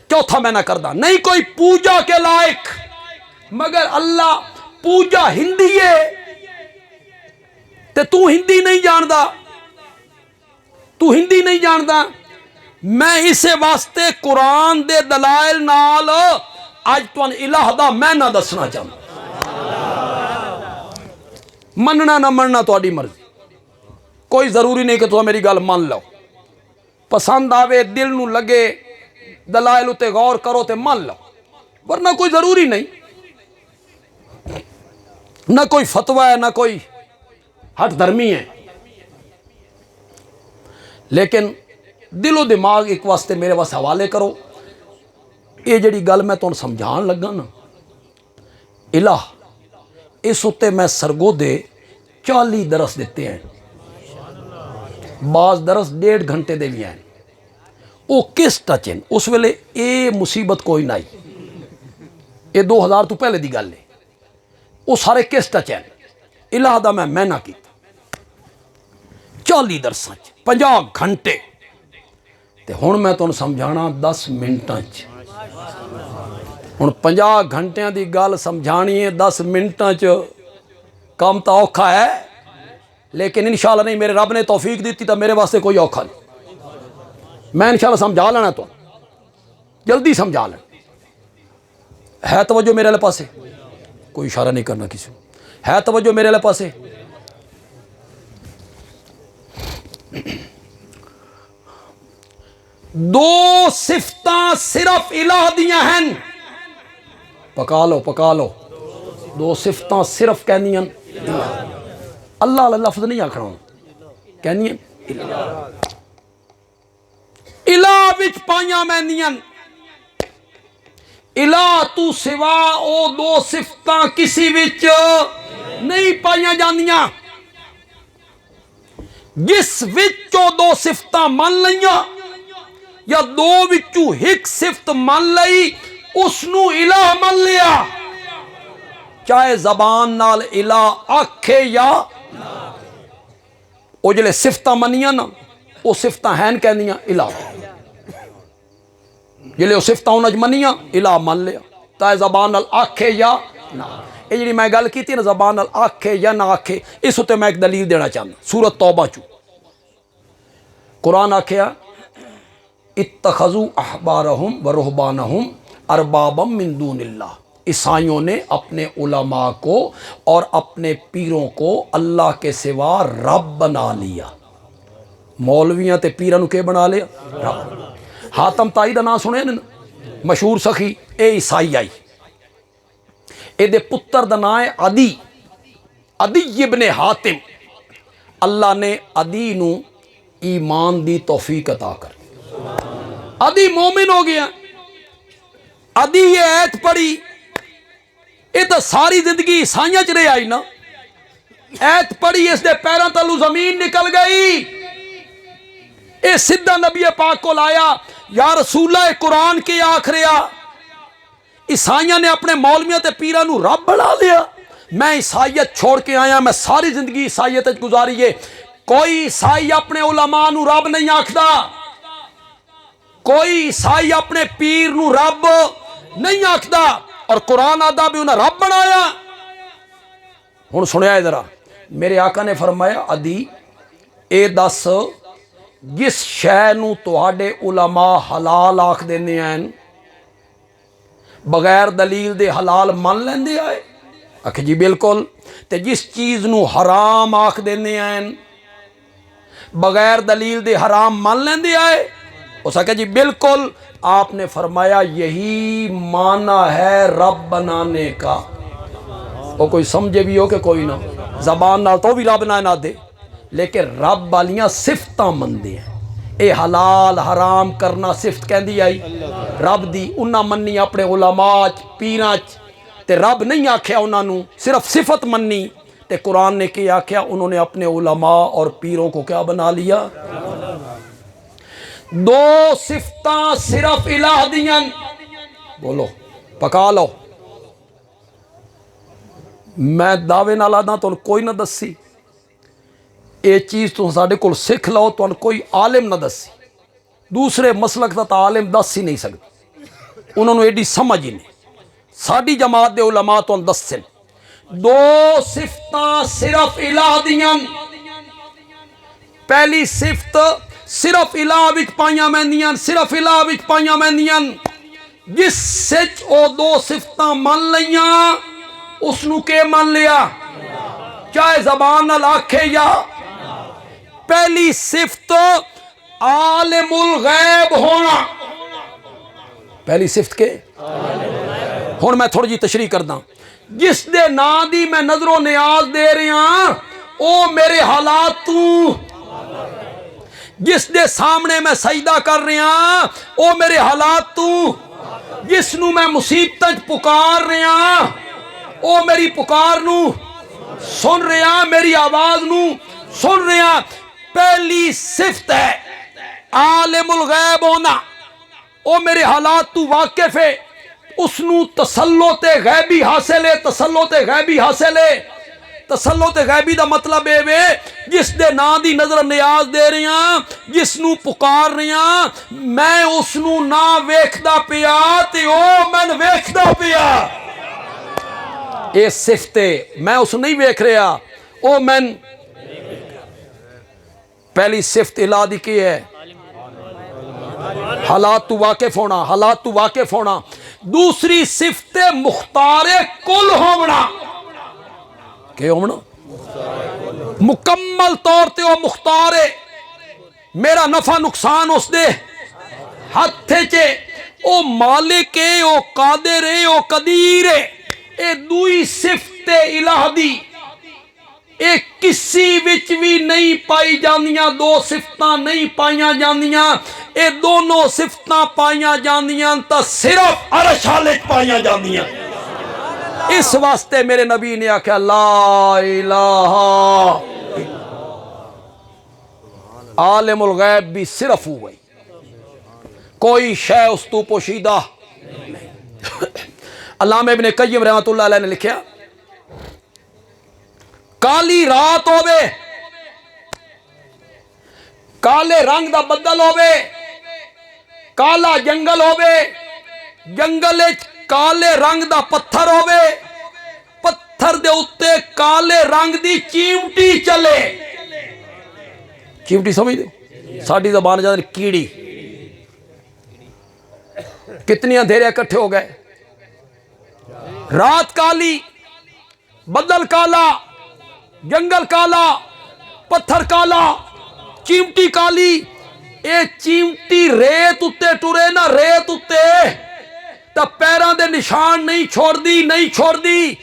چوتھا میں نہ کردا نہیں کوئی پوجا کے لائق مگر اللہ پوجا ہندی ہے تے تو ہندی نہیں جاندا تو ہندی نہیں جاندا میں اسے واسطے قرآن دے دلائل نال آج تو الہ دا میں نہ دسنا چاہتا مننا نہ مننا تہاڈی مرضی کوئی ضروری نہیں کہ تو میری گل مان لو پسند آوے دل نو لگے دلائل تے غور کرو تے مان لو ورنہ کوئی ضروری نہیں نہ کوئی فتویٰ ہے نہ کوئی ہٹ دھرمی ہے لیکن دل و دماغ ایک واسطے میرے واسطے حوالے کرو یہ جڑی گل میں تمہیں سمجھان لگا نا الہ اس اتے میں سرگودے 40 درس دیتے ہیں بعض درس 1.5 گھنٹے دے بھی ہیں وہ کس ٹچ ہیں اس ویلے اے مصیبت کوئی نہیں یہ 2000 تو پہلے دی گل ہے وہ سارے کس ٹچ ہیں الہ دا میں نہ کیتا 40 درساں 50 گھنٹے تے ہن میں تمہیں سمجھانا 10 منٹاں ہن 50 گھنٹیاں دی گل سمجھانی ہے 10 منٹاں کام تا اوکھا ہے لیکن انشاءاللہ نہیں میرے رب نے توفیق دیتی تا میرے واسطے کوئی اوکھا نہیں میں انشاءاللہ سمجھا لینا تو جلدی سمجھا لینا ہے توجہ میرے لے پاسے کوئی اشارہ نہیں کرنا کسی ہے توجہ میرے لے پاسے دو صفتاں صرف الہ دیاں ہیں پکا لو دو صفتاں صرف کہنیاں اللہ علیہ لفظ نہیں آکھنا کہنیاں الہ وچ پائیاں مہندیاں الہ تو سوا او دو صفتاں کسی وچ نہیں پائیاں جاندیاں جس وچوں دو صفتاں من لیاں یا دو وچوں ایک صفت من لئی اس نو الہ من لیا چاہے زبان نال الہ آکھے یا او جلے صفتاں منیاں نا او صفتاں ہیں کہنیاں الہ جلے او صفتاں انج منیاں الہ من لیا چاہے زبان نال آکھے یا نہ یہ جڑی میں گل کیتی نا زبان نال آکھے یا نہ آکھے اس تے میں ایک دلیل دینا چاہتا سورۃ توبہ چوں قرآن آکھیا اتخذوا احبارہم و رہبانہم اربابا من دون اللہ عیسائیوں نے اپنے علماء کو اور اپنے پیروں کو اللہ کے سوا رب بنا لیا مولویاں تے پیروں کے بنا لیا رب حاتم تائی دا نام سنے نا مشہور سخی اے عیسائی آئی اے دے پتر دا نام ہے عدی ابن حاتم اللہ نے عدی نو ایمان دی توفیق عطا کر عدی مومن ہو گیا عدی یہ ایت پڑھی یہ تو ساری زندگی عیسائیاں چ رہ آئی نا ایت پڑھی اس دے پیراں تلو زمین نکل گئی اے سدھا نبی پاک کو لایا یا رسول اللہ قرآن کے آخ رہا عیسائیاں نے اپنے مولویاں تے پیراں نو رب بنا لیا میں عیسائیت چھوڑ کے آیا, میں ساری زندگی عیسائیت گزاری ہے. کوئی عیسائی اپنے علماء نو رب نہیں آکھدا, کوئی عیسائی اپنے پیر نو رب نہیں آکھدا, اور قرآن آدھا بھی انہیں رب بنایا. ہن سنیا ہے ذرا, میرے آقا نے فرمایا عدی اے دس جس شے نو تواڈے علماء حلال آکھ دیندے ہیں بغیر دلیل دے حلال من لیندے آئے؟ آکھے جی بالکل. تے جس چیز نو حرام آکھ دیندے ہیں بغیر دلیل دے حرام من لیندے آئے؟ اس آکھے جی بالکل. آپ نے فرمایا یہی معنی ہے رب بنانے کا. وہ کوئی سمجھے بھی ہو کہ کوئی نہ, زبان نال تو بھی رب نہ دے, لیکن رب والیاں صفتاں مندے ہیں. اے حلال حرام کرنا صفت کہندی آئی رب دی, انہاں منی اپنے علماء پیراں تے رب نہیں آکھیا انہاں نو, صرف صفت منی. تے قرآن نے کیا آکھیا, انہوں نے اپنے علماء اور پیروں کو کیا بنا لیا؟ دو صفتاں صرف الہ دیاں. بولو پکا لو. میں دعوے نال آدھا تو کوئی نہ دسی, یہ چیز تو ساڈے کول سکھ لو تو کوئی عالم نہ دسی. دوسرے مسلک دا تا عالم دس ہی نہیں سکتے, انہوں نے ایڈی سمجھ ہی نہیں. ساڈی جماعت دے علماء تو دسن دو صفتاں صرف الہ دیاں. پہلی صفت صرف الہ وچ پائیاں مہندیاں, صرف الہ وچ پائیاں مہندیاں. جس سچ او دو صفتاں من لیاں اس نو کے من لیا, چاہے زبان نال آکھے یا. پہلی صفت عالم الغیب ہونا. پہلی صفت کے ہن میں تھوڑی جی تشریح کردا. جس دے نا دی میں نظر و نیاز دے رہا او میرے حالات تو, جس دے سامنے میں سجدہ کر رہا او میرے حالات تو, جس نو میں مصیبت پکار رہا او میری پکار نو سن رہا, میری آواز نو سن رہا. پہلی صفت ہے عالم الغیب ہونا, او میرے حالات تو واقف ہے, اس نو تسلط غیبی حاصل ہے. تسلط غیبی حاصل ہے. تسلط غیبی دا مطلب اے وے جس دے نا دی نظر نیاز دے رہے ہیں, جس نو پکار رہے ہیں, میں اس نو نہ ویکھدا پیا تے او میں ویکھدا پیا. اے صفت ہے, میں اس نہیں ویکھ رہا او میں. پہلی صفت الہ دی کی ہے حالات تو واقف ہونا, حالات تو واقف ہونا. دوسری صفت مختار کل ہونا. کہ ہونا مکمل طور تے او مختار ہے, میرا نفع نقصان اس دے ہاتھ چے, او مالک ہے, او قادر ہے, او قدیر ہے. اے دوئی صفت الہ دی اے کسی وچ بھی نہیں پائی جاندیاں, دو صفتاں نہیں پائیاں جاندیاں. اے دونوں صفتاں پائیاں جاندیاں تا صرف عرش والے پائیاں جاندیاں. اس واسطے میرے نبی نے آکھا لا الہ, عالم الغیب بھی صرف ہوئی, کوئی شے اس تو پوشیدہ نہیں. علامہ ابن قیم رحمۃ اللہ علیہ نے لکھیا کالی رات ہووے, کالے رنگ دا بدل ہووے, کالا جنگل ہووے, جنگل کالے رنگ دا پتھر ہووے, پتھر دے اتے کالے رنگ دی چیمٹی چلے. چیمٹی سمجھ دے ساڈی زبان جاندے کیڑی. کتنی اندھیرے اکٹھے ہو گئے, رات کالی, بدل کالا, جنگل کالا, پتھر کالا, چیمٹی کالی. اے چیمٹی ریت اتے ٹرے نا, ریت اتے تا پیراں دے نشان نہیں چھوڑ دی, نہیں چھوڑ دی.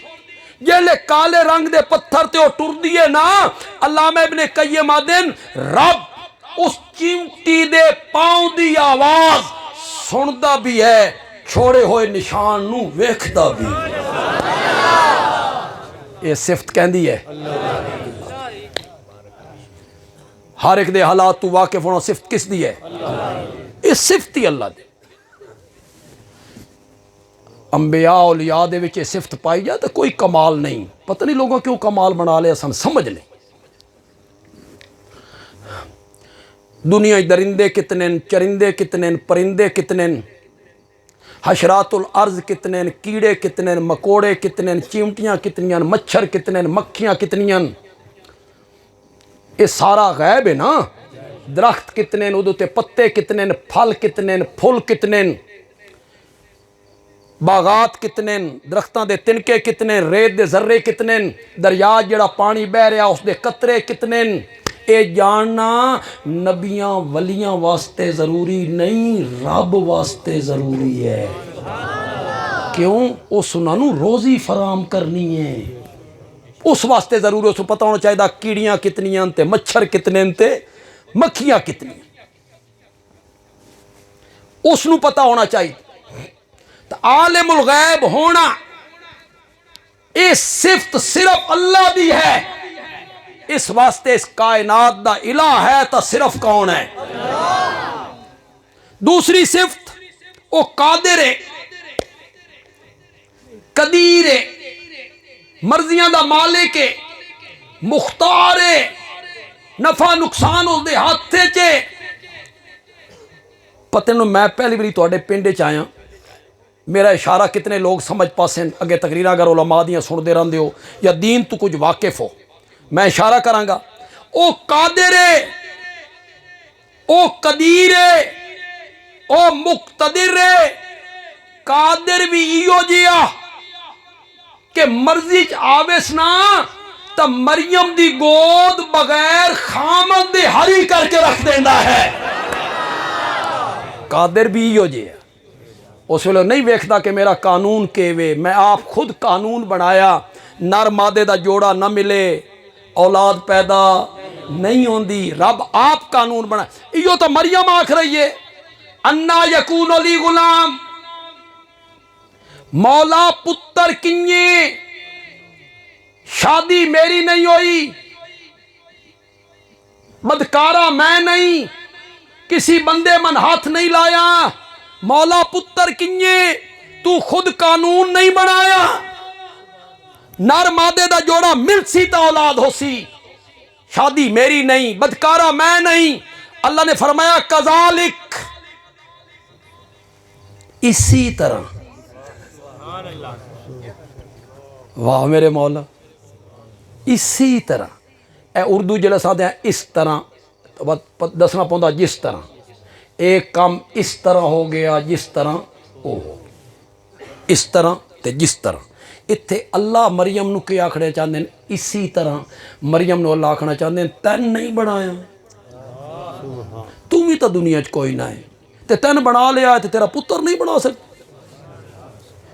جیلے کالے رنگ دے پتھر تے او ٹر دیے نا, علامہ ابن قیم آدن رب اس چیمٹی دے پاؤں دی آواز سندا بھی ہے, چھوڑے ہوئے نشان نو ویکھدا بھی. یہ صفت کہندی ہے ہر ایک دے حالات تو واقف ہونا. صفت کس دی ہے؟ یہ صفت ہی اللہ دی. انبیاء اولیاء دے وچ صفت پائی جائے تو کوئی کمال نہیں. پتہ نہیں لوگوں کیوں کمال بنا لیا سن سمجھ نہیں. دنیا درندے کتنے چرندے کتنے پرندے کتنے حشرات الارض کتنے کیڑے کتنے مکوڑے کتنے چیمٹیاں کتنیاں مچھر کتنے مکھیاں کتنیاں. یہ سارا غیب ہے نا. درخت کتنے ادو تے پتے کتنے پھل کتنے پھول کتنے باغات کتنے درختاں دے تنکے کتنے ریت دے ذرے کتنے دریا جڑا پانی بہ رہا اس دے قطرے کتنے. اے جاننا نبیاں ولیاں واسطے ضروری نہیں رب واسطے ضروری ہے. کیوں؟ اس انہاں نوں روزی فراہم کرنی ہے اس واسطے ضروری. اس پتہ ہونا چاہیے کیڑیاں کتنیاں تے مچھر کتنے تے مکھیاں کتنی اس نوں پتہ ہونا چاہیے. تو عالم الغیب ہونا یہ صفت صرف اللہ دی ہے. اس واسطے اس کائنات دا الہ ہے تو صرف کون ہے؟ دوسری صفت وہ قادر ہے قدیر ہے مرضیاں دا مالک ہے مختار ہے نفع نقصان اس دے ہاتھ چے. پتہ نہیں میں پہلی باری تواڈے پنڈ چ آیا میرا اشارہ کتنے لوگ سمجھ پاسیں اگے تقریرا اگر علماء دیاں سن دے رہندے ہو یا دین تو کچھ واقف ہو میں اشارہ کراں گا. او قادر ہے او قدیر ہے او مقتدر ہے. قادر بھی ایو جیا کہ مرضی چ آویس نا تا مریم دی گود بغیر خامد دے ہری کر کے رکھ دیندا ہے. قادر بھی ایو جیا اس ویلے نہیں ویکھدا کہ میرا قانون کیوے. میں آپ خود قانون بنایا نر مادے دا جوڑا نہ ملے اولاد پیدا نہیں ہوندی. رب آپ قانون بنا. ایو تو مریم آکھ رہی ہے انا یکون لی غلام مولا پتر کنیے شادی میری نہیں ہوئی بدکارا میں نہیں کسی بندے من ہاتھ نہیں لایا مولا پتر کنیے تو خود قانون نہیں بنایا. نر مادے دا جوڑا مل سی تا اولاد ہو سی. شادی میری نہیں بدکارا میں نہیں. اللہ نے فرمایا کذالک اسی طرح. واہ میرے مولا اسی طرح. اے اردو جڑا سادے ہیں اس طرح دسنا پوندا جس طرح ایک کام اس طرح ہو گیا جس طرح او اس طرح تے جس طرح. اتھے اللہ مریم نو کیا آکھنا چاہتے ہیں اسی طرح. مریم نو اللہ آکھنا چاہتے ہیں تین نہیں بنایا تم ہی تو دنیا چ کوئی نہ ہے تے تین بنا لیا ہے تے تیرا پتر نہیں بنا سکتا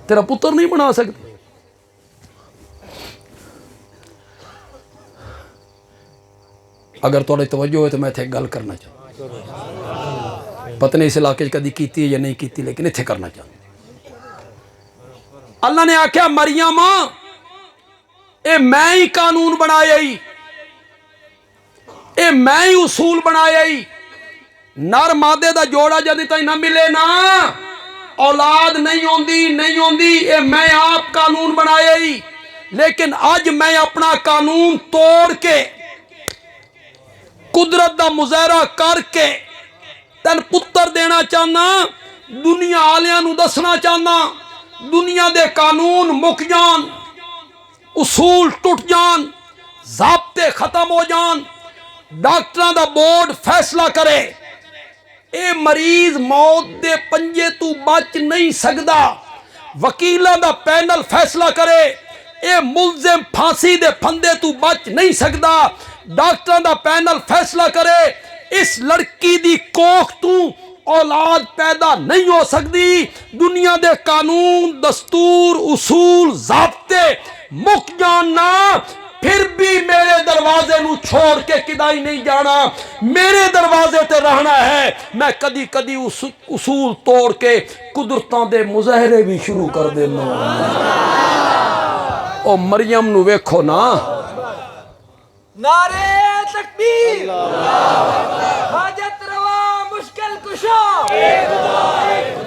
تیرا پتر نہیں بنا سکتا. اگر تھوڑی توجہ ہوئے تو میں اتھے گل کرنا چاہتا پتہ نہیں اس علاقے کدی کیتی ہے یا نہیں کیتی لیکن اتھے کرنا چاہتا. اللہ نے آکھیا مریم اے میں ہی قانون بنایا ہی اے میں ہی اصول بنایا ہی. نر مادے دا جوڑا جدی تائیں نہ ملے نا اولاد نہیں ہوندی اے میں آپ قانون بنایا ہی. لیکن آج میں اپنا قانون توڑ کے قدرت دا مظاہرہ کر کے تین پتر دینا چاہنا. دنیا آلیاں نو دسنا چاہنا دنیا دے قانون مک جان اصول ٹوٹ جان ضابطے ختم ہو جان. ڈاکٹراں دا بورڈ فیصلہ کرے اے مریض موت دے پنجے تو بچ نہیں سکدا. وکیلاں دا پینل فیصلہ کرے اے ملزم پھانسی دے پھندے تو بچ نہیں سکدا. ڈاکٹراں دا پینل فیصلہ کرے اس لڑکی دی کوکھ تو اولاد پیدا نہیں ہو سکتی. دنیا دے قانون دستور اصول ضابطے مک جاننا پھر بھی میرے دروازے نو چھوڑ کے کدائی نہیں جانا میرے دروازے تے رہنا ہے. میں کدی کدی اصول توڑ کے قدرتاں دے مظاہرے بھی شروع کر دینا. او مریم نو ویکھو نا
نعرے تکبیر حاجت روا مشکل کشا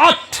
8।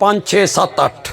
5, 6, 7, 8।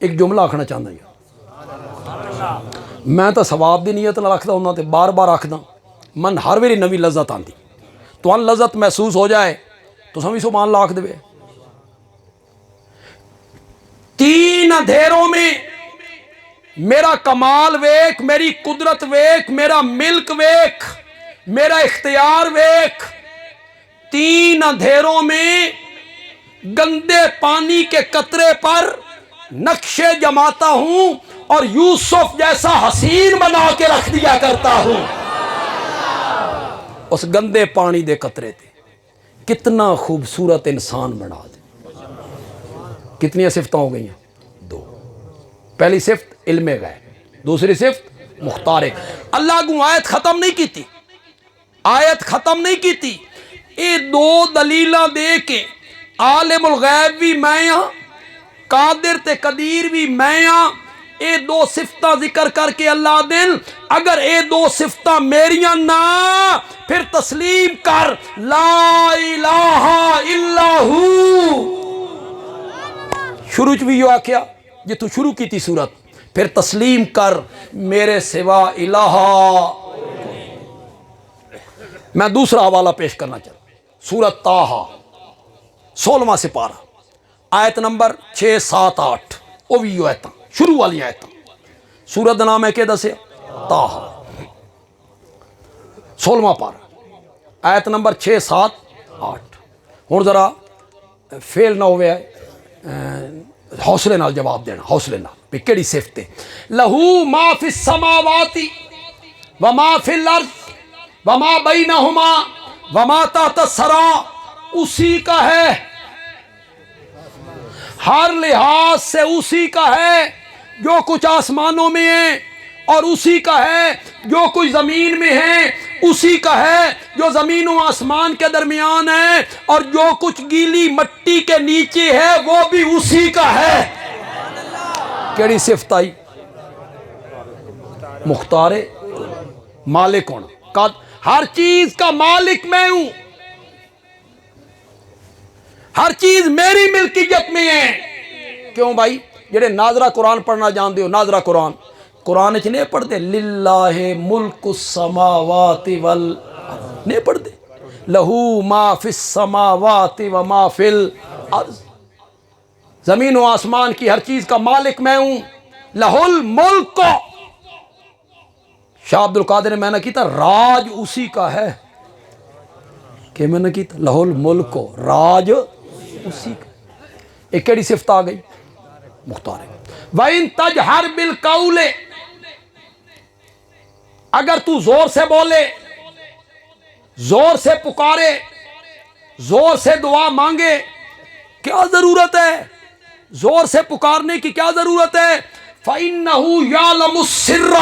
ایک جملہ آکھنا چاہتا ہوں، میں تو ثواب دی نیت نہ رکھتا ہوں تے بار بار آکھدا من ہر ویری نوی لذت آندی تو لذت محسوس ہو جائے تو سمی سبحان اللہ آکھ دے۔ 3 اندھیروں میں میرا کمال ویک، میری قدرت ویک، میرا ملک ویک، میرا اختیار ویک۔ 3 اندھیروں میں گندے پانی کے قطرے پر نقشے جماتا ہوں اور یوسف جیسا حسین بنا کے رکھ دیا کرتا ہوں۔ اس گندے پانی دے قطرے تے کتنا خوبصورت انسان بنا دے۔ کتنی صفتیں ہو گئی ہیں؟ 2۔ پہلی صفت علم غیب، دوسری صفت مختار۔ اللہ کو آیت ختم نہیں کی تھی، آیت ختم نہیں کی تھی، یہ 2 دلیلاں دے کے عالم الغیب بھی میں ہاں، قادر تے قدیر بھی میں ہاں، یہ 2 صفتاں ذکر کر کے اللہ دل اگر یہ 2 صفتاں میریاں نہ پھر تسلیم کر لا الہ الا ہو۔ شروع بھی یہ آکھیا جی تو شروع کی تھی صورت، پھر تسلیم کر میرے سوا الہ۔ میں دوسرا حوالہ پیش کرنا چاہتا ہوں، سورۃ طٰہٰ 16واں سپارہ آیت نمبر 6، 7، 8، وہ بھی یہ آیتاں شروع والی آیتاں۔ سورت دا نام ہے کہ دسے طٰہٰ، 16واں پارہ آیت نمبر 6، 7، 8۔ ہن ذرا فیل نہ ہوئے حوصلے نال جواب دینا، حوصلے نال بھی کیڑی صفت ہے۔ لہو ما فی السماوات وما فی الارض وما بینہما وما تحت الثری، اسی کا ہے، ہر لحاظ سے اسی کا ہے جو کچھ آسمانوں میں ہے، اور اسی کا ہے جو کچھ زمین میں ہے، اسی کا ہے جو زمین و آسمان کے درمیان ہے، اور جو کچھ گیلی مٹی کے نیچے ہے وہ بھی اسی کا ہے۔ کیڑی صفت آئی؟ مختار مالک ہونا، ہر چیز کا مالک میں ہوں، ہر چیز میری ملکیت میں ہے۔ کیوں بھائی؟ جڑے ناظرہ قرآن پڑھنا جان دے ہو، ناظرہ قرآن چ نہیں پڑھتے للہ ملک السماوات والارض، نہیں پڑھتے لہو ما فی السماوات وما فی الارض، زمین و آسمان کی ہر چیز کا مالک میں ہوں۔ لہ الملک، شاہ عبد القادر نے میں نے کیتا راج اسی کا ہے، کہ میں نے کیتا لہ الملک، راج اسی کا۔ ایک کیڑی صفت آ گئی؟ مختار۔ وَإِن تَجْهَرْ بِالْقَوْلِ، اگر تو زور سے بولے، زور سے پکارے، زور سے دعا مانگے، کیا ضرورت ہے؟ زور سے پکارنے کی کیا ضرورت ہے؟ فَإِنَّهُ يَعْلَمُ السِّرَّ،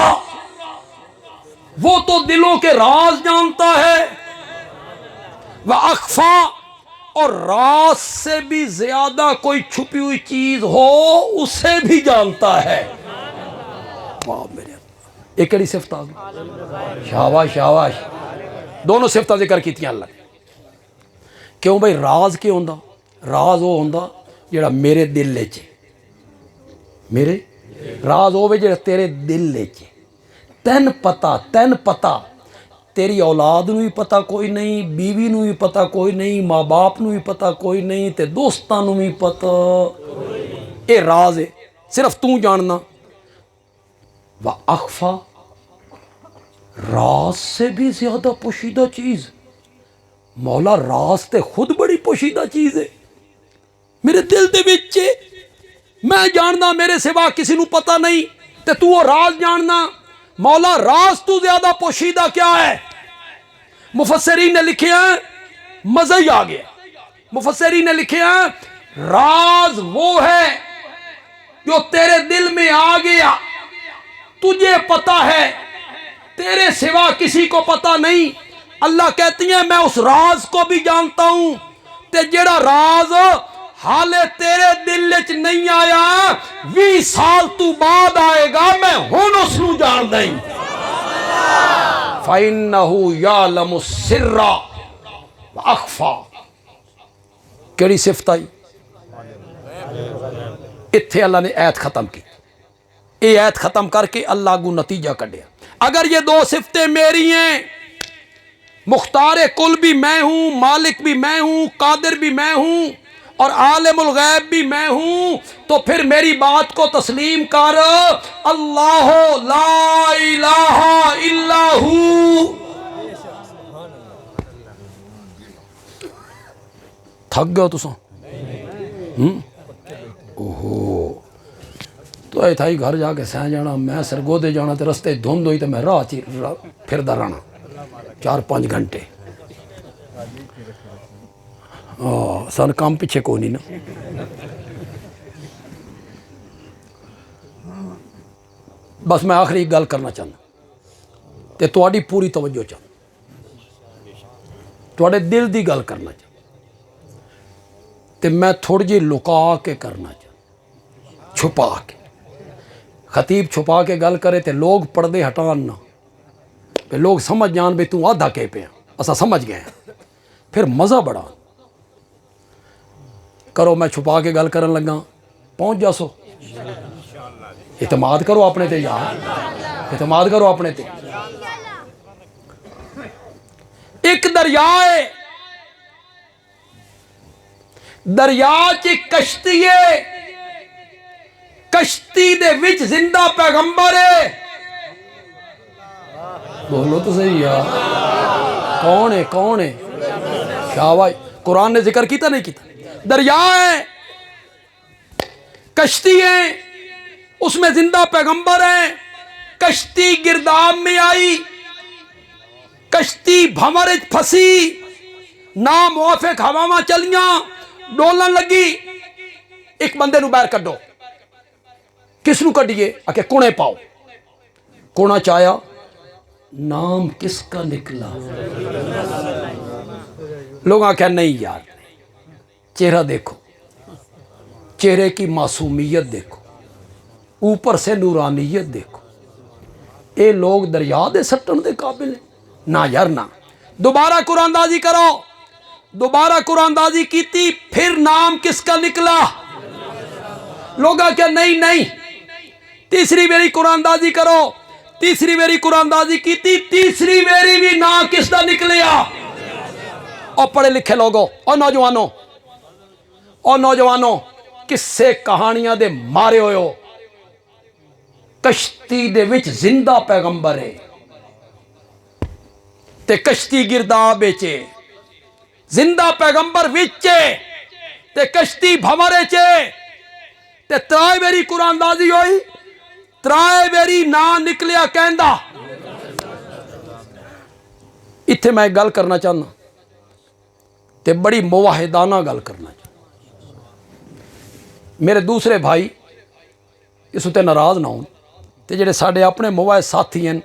وہ تو دلوں کے راز جانتا ہے، وَأَخْفَى، اور راز سے بھی زیادہ کوئی چھپی ہوئی چیز ہو اسے بھی جانتا ہے۔ واہ میرے ایک کڑی صفت آ گئی، شاباش شاباش، دونوں صفتیں ذکر کیتیاں اللہ نے۔ کیوں بھائی؟ راز کیوں ہوندا؟ راز وہ ہوندا جڑا میرے دل وچ، میرے راز ہوے جڑا تیرے دل وچ، تین پتہ تیری اولاد نو بھی پتہ کوئی نہیں، بیوی نو بھی پتہ کوئی نہیں، ماں باپ نو بھی پتہ کوئی نہیں، تے دوستاں نو بھی پتہ، اے راز ہے، صرف تو جاننا۔ وَأَخْفَى، راز سے بھی زیادہ پوشیدہ چیز، مولا راز تے خود بڑی پوشیدہ چیز ہے، میرے دل دے وچ میں جاننا، میرے سوا کسی نو پتہ نہیں، تے تو وہ راز جاننا، مولا راز تو زیادہ پوشیدہ کیا ہے؟ مفسرین نے لکھے ہیں، مزہ ہی آ گیا، مفسرین نے لکھے ہیں راز وہ ہے جو تیرے دل میں آ گیا، تجھے پتہ ہے، تیرے سوا کسی کو پتہ نہیں۔ اللہ کہتی ہیں میں اس راز کو بھی جانتا ہوں، تے جڑا راز حالے تیرے دل وچ نہیں آیا 20 سال تو بعد آئے گا، میں ہن اس نو جان دیں۔ فَإِنَّهُ يَعْلَمُ السِّرَّ وَأَخْفَى، کیڑی صفت آئی؟ اتھے اللہ نے ایت ختم کی. یہ ایت ختم کر کے اللہ کو نتیجہ کڈیا. اگر یہ دو صفتیں میری ہیں، مختار کل بھی میں ہوں، مالک بھی میں ہوں، قادر بھی میں ہوں اور عالم الغیب بھی میں ہوں، تو پھر میری بات کو تسلیم کر. اللہ لا الہ الا ہو. تھک گئے ہو تساں؟ اوہو تو یہ تھا ہی گھر جا کے سہ جانا. میں سرگودے جانا تے رستے دھند ہوئی تے میں راہ چی پھردا رہنا 4-5 گھنٹے. سن کام پیچھے کو نہیں نا. بس میں آخری گل کرنا چاہنا تے تواڈی پوری توجہ چاہنا، تواڈے دل دی گل کرنا چاہنا تے میں تھوڑی جی لکا کے کرنا چاہنا، چھپا کے. خطیب چھپا کے گل کرے تے لوگ پردے ہٹان نہ، پھر لوگ سمجھ جان بھی تو آدھا کے پہ اسا سمجھ گئے ہیں، پھر مزہ بڑا. کرو میں چھپا کے گل کرن لگا پہنچ جاسو. اعتماد کرو اپنے تے یار، اعتماد کرو اپنے تے. ایک دریا ہے، دریا چ کشتی ہے، کشتی دے وچ زندہ پیغمبر ہے. بولو تو صحیح یار، کون ہے کون ہے؟ شاہ بھائی قرآن نے ذکر کیتا نہیں کیتا؟ دریا ہے، کشتی ہے، اس میں زندہ پیغمبر ہیں. کشتی گرداب میں آئی، کشتی بھنور پھسی، ناموافق ہواواں چلیاں، ڈولن لگی. ایک بندے نو باہر کڈو. کس نو کڈیے؟ آکے کونے پاؤ. کونا چاہیا، نام کس کا نکلا؟ لوگ آکھیا نہیں یار، چہرہ دیکھو، چہرے کی معصومیت دیکھو، اوپر سے نورانیت دیکھو. اے لوگ دریا دے سٹن دے قابل ہیں؟ نہ یار نہ. دوبارہ قرآن دازی کرو. دوبارہ قرآن دازی کیتی، پھر نام کس کا نکلا؟ لوگ کیا نہیں نہیں. تیسری میری قرآن دازی کرو. تیسری میری قرآن دازی کیتی، تیسری میری بھی نام کس کا نکلیا؟ اور پڑھے لکھے لوگوں اور نوجوانوں، اور نوجوانوں، کس سے کہانیاں دے مارے ہوئے ہو. کشتی دے وچ زندہ پیغمبر ہے تے کشتی گرداب بیچے. زندہ پیغمبر وچے تے کشتی بھمرے چے تے ترائے میری قرآن دازی ہوئی، ترائے میری نا نکلیا کہندا. اتھے میں گل کرنا چاہنا تے بڑی مواحدانہ گل کرنا چاہنا. میرے دوسرے بھائی اس تے ناراض نہ ہوں تے جڑے ساڈے اپنے موائد ساتھی ہیں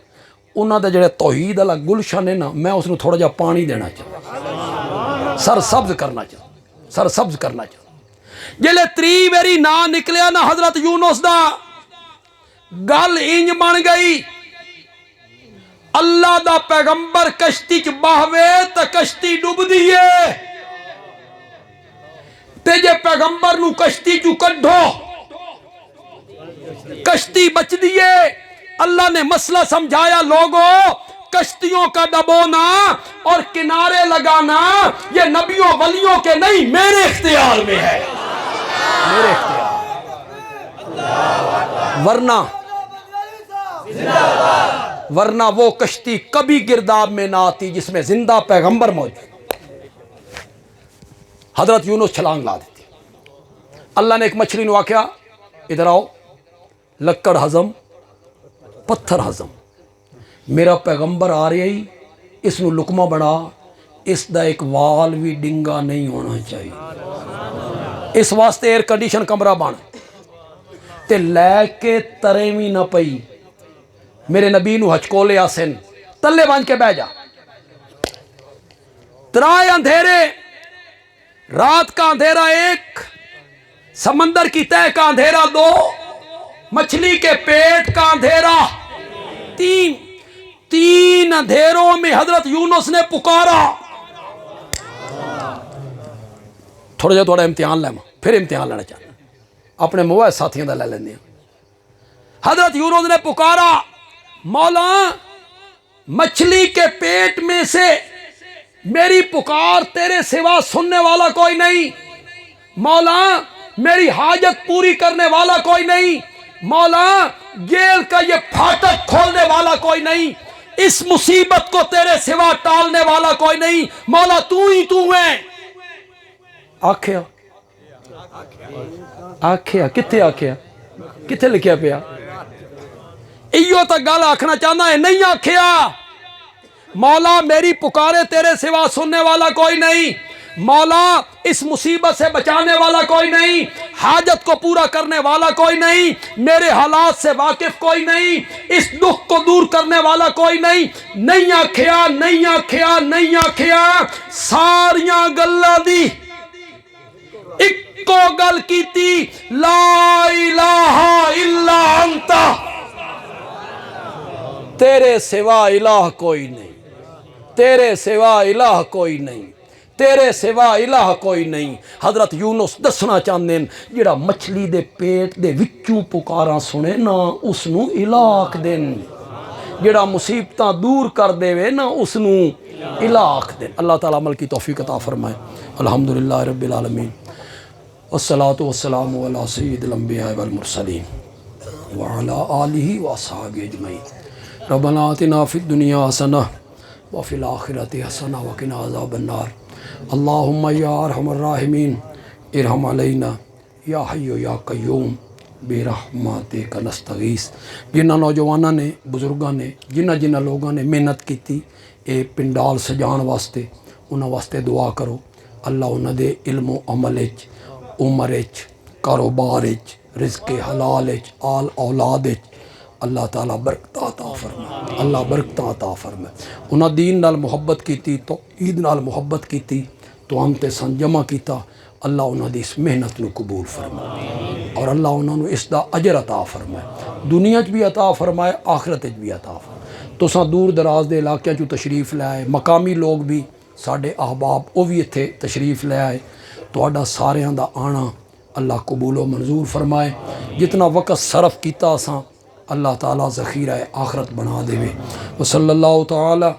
انہاں دے جڑے توحید والا گلشن ہے نا، میں اس نو تھوڑا جا پانی دینا چاہتا، سر سبز کرنا چاہتا، سر سبز کرنا چاہتا. جلے تری میری نا نکلیا نا حضرت یونس دا، گل انج بن گئی. اللہ دا پیغمبر کشتی چ باہوے تے کشتی ڈوب دیئے، تے جے پیغمبر نو کشتی چو کڈھو کشتی بچ دیئے. اللہ نے مسئلہ سمجھایا، لوگوں کشتیوں کا ڈبونا اور کنارے لگانا یہ نبیوں ولیوں کے نہیں، میرے اختیار میں ہے، میرے اختیار. ورنہ وہ کشتی کبھی گرداب میں نہ آتی جس میں زندہ پیغمبر موجود. حضرت یونس چھلانگ لا دیتی. اللہ نے ایک مچھلی نو آکھیا ادھر آؤ، لکڑ ہضم پتھر ہضم، میرا پیغمبر آ رہی ہی، اس نو لقمہ بنا، اس دا ایک وال بھی ڈنگا نہیں ہونا چاہیے. اس واسطے ایئر کنڈیشن کمرہ بن تے لے کے ترے بھی نہ پئی. میرے نبی نو ہچکولے آسن تلے بن کے بہ جا. ترائے اندھیرے، رات کا اندھیرا 1، سمندر کی تہ کا اندھیرا 2، مچھلی کے پیٹ کا اندھیرا 3. 3 اندھیروں میں حضرت یونس نے پکارا. تھوڑا جا تھوڑا امتحان لینا، پھر امتحان لینا چاہتا. اپنے موبائل ساتھیوں کا لے لینے. حضرت یونس نے پکارا مولا مچھلی کے پیٹ میں سے میری پکار تیرے سوا سننے والا کوئی نہیں. مولا میری حاجت پوری کرنے والا کوئی نہیں. مولا جیل کا یہ پھاٹک کھولنے والا کوئی نہیں. اس مصیبت کو تیرے سوا ٹالنے والا کوئی نہیں. مولا تو ہی تو ہے. آکھیا آکھیا کتے آکھیا کتے لکھیا پیا ایو تا گل آکھنا چاہنا ہے نہیں آکھیا. مولا میری پکارے تیرے سوا سننے والا کوئی نہیں. مولا اس مصیبت سے بچانے والا کوئی نہیں. حاجت کو پورا کرنے والا کوئی نہیں. میرے حالات سے واقف کوئی نہیں. اس دکھ کو دور کرنے والا کوئی نہیں. نہیں آکھیا نہیں آکھیا نہیں آکھیا. ساریاں گلاں دی اکو گل کیتی لا الہ الا انت تیرے سوا الہ کوئی نہیں. تیرے سوا الہ کوئی نہیں. تیرے سوا الہ کوئی نہیں. حضرت یونس دسنا چاہتے ہیں جڑا مچھلی دے پیٹ دے وچوں پکاراں سنے نا اس نو الہ آکھ دین. جڑا مصیبتاں دور کر دے وے نا اس نو الہ آکھ دین. اللہ تعالیٰ عمل کی توفیق عطا فرمائے. الحمدللہ رب العالمین والصلاة والسلام علی سید الانبیاء والمرسلین وعلی آلہ واصحابہ اجمعین. ربنا آتنا فی الدنیا حسنہ وفی الآخرۃ حسنہ وقنا عذاب النار. اللہم یا ارحم الراحمین ارحم علینا یا حی یا قیوم برحمتک نستغیث. جنہ نوجوانوں نے بزرگاں نے جنہ لوگوں نے محنت کیتی اے پنڈال سجان واسطے انہاں واسطے دعا کرو. اللہ انہاں دے علم و عمل وچ عمر وچ کاروبار وچ رزق حلال وچ آل اولاد وچ اللہ تعالیٰ برکت عطا فرمائے. اللہ برکت عطا فرمائے. انہاں دین نال محبت کیتی تو عید نال محبت کیتی تو ہم تے سن جمع کیتا. اللہ انہاں دی اس محنت نو قبول فرمائے اور اللہ انہاں نو اس دا اجر عطا فرمائے. دنیا چ بھی عطا فرمائے آخرت چ بھی عطا فرمائے. تساں دور دراز دے علاقے چوں تشریف لے آئے. مقامی لوگ بھی ساڈے احباب وہ بھی اتھے تشریف لے آئے. تہاڈا ساریاں دا آنا اللہ قبول و منظور فرمائے. جتنا وقت صرف کیتا اساں اللہ تعالیٰ ذخیرہ آخرت بنا دے. وصلی اللہ تعالیٰ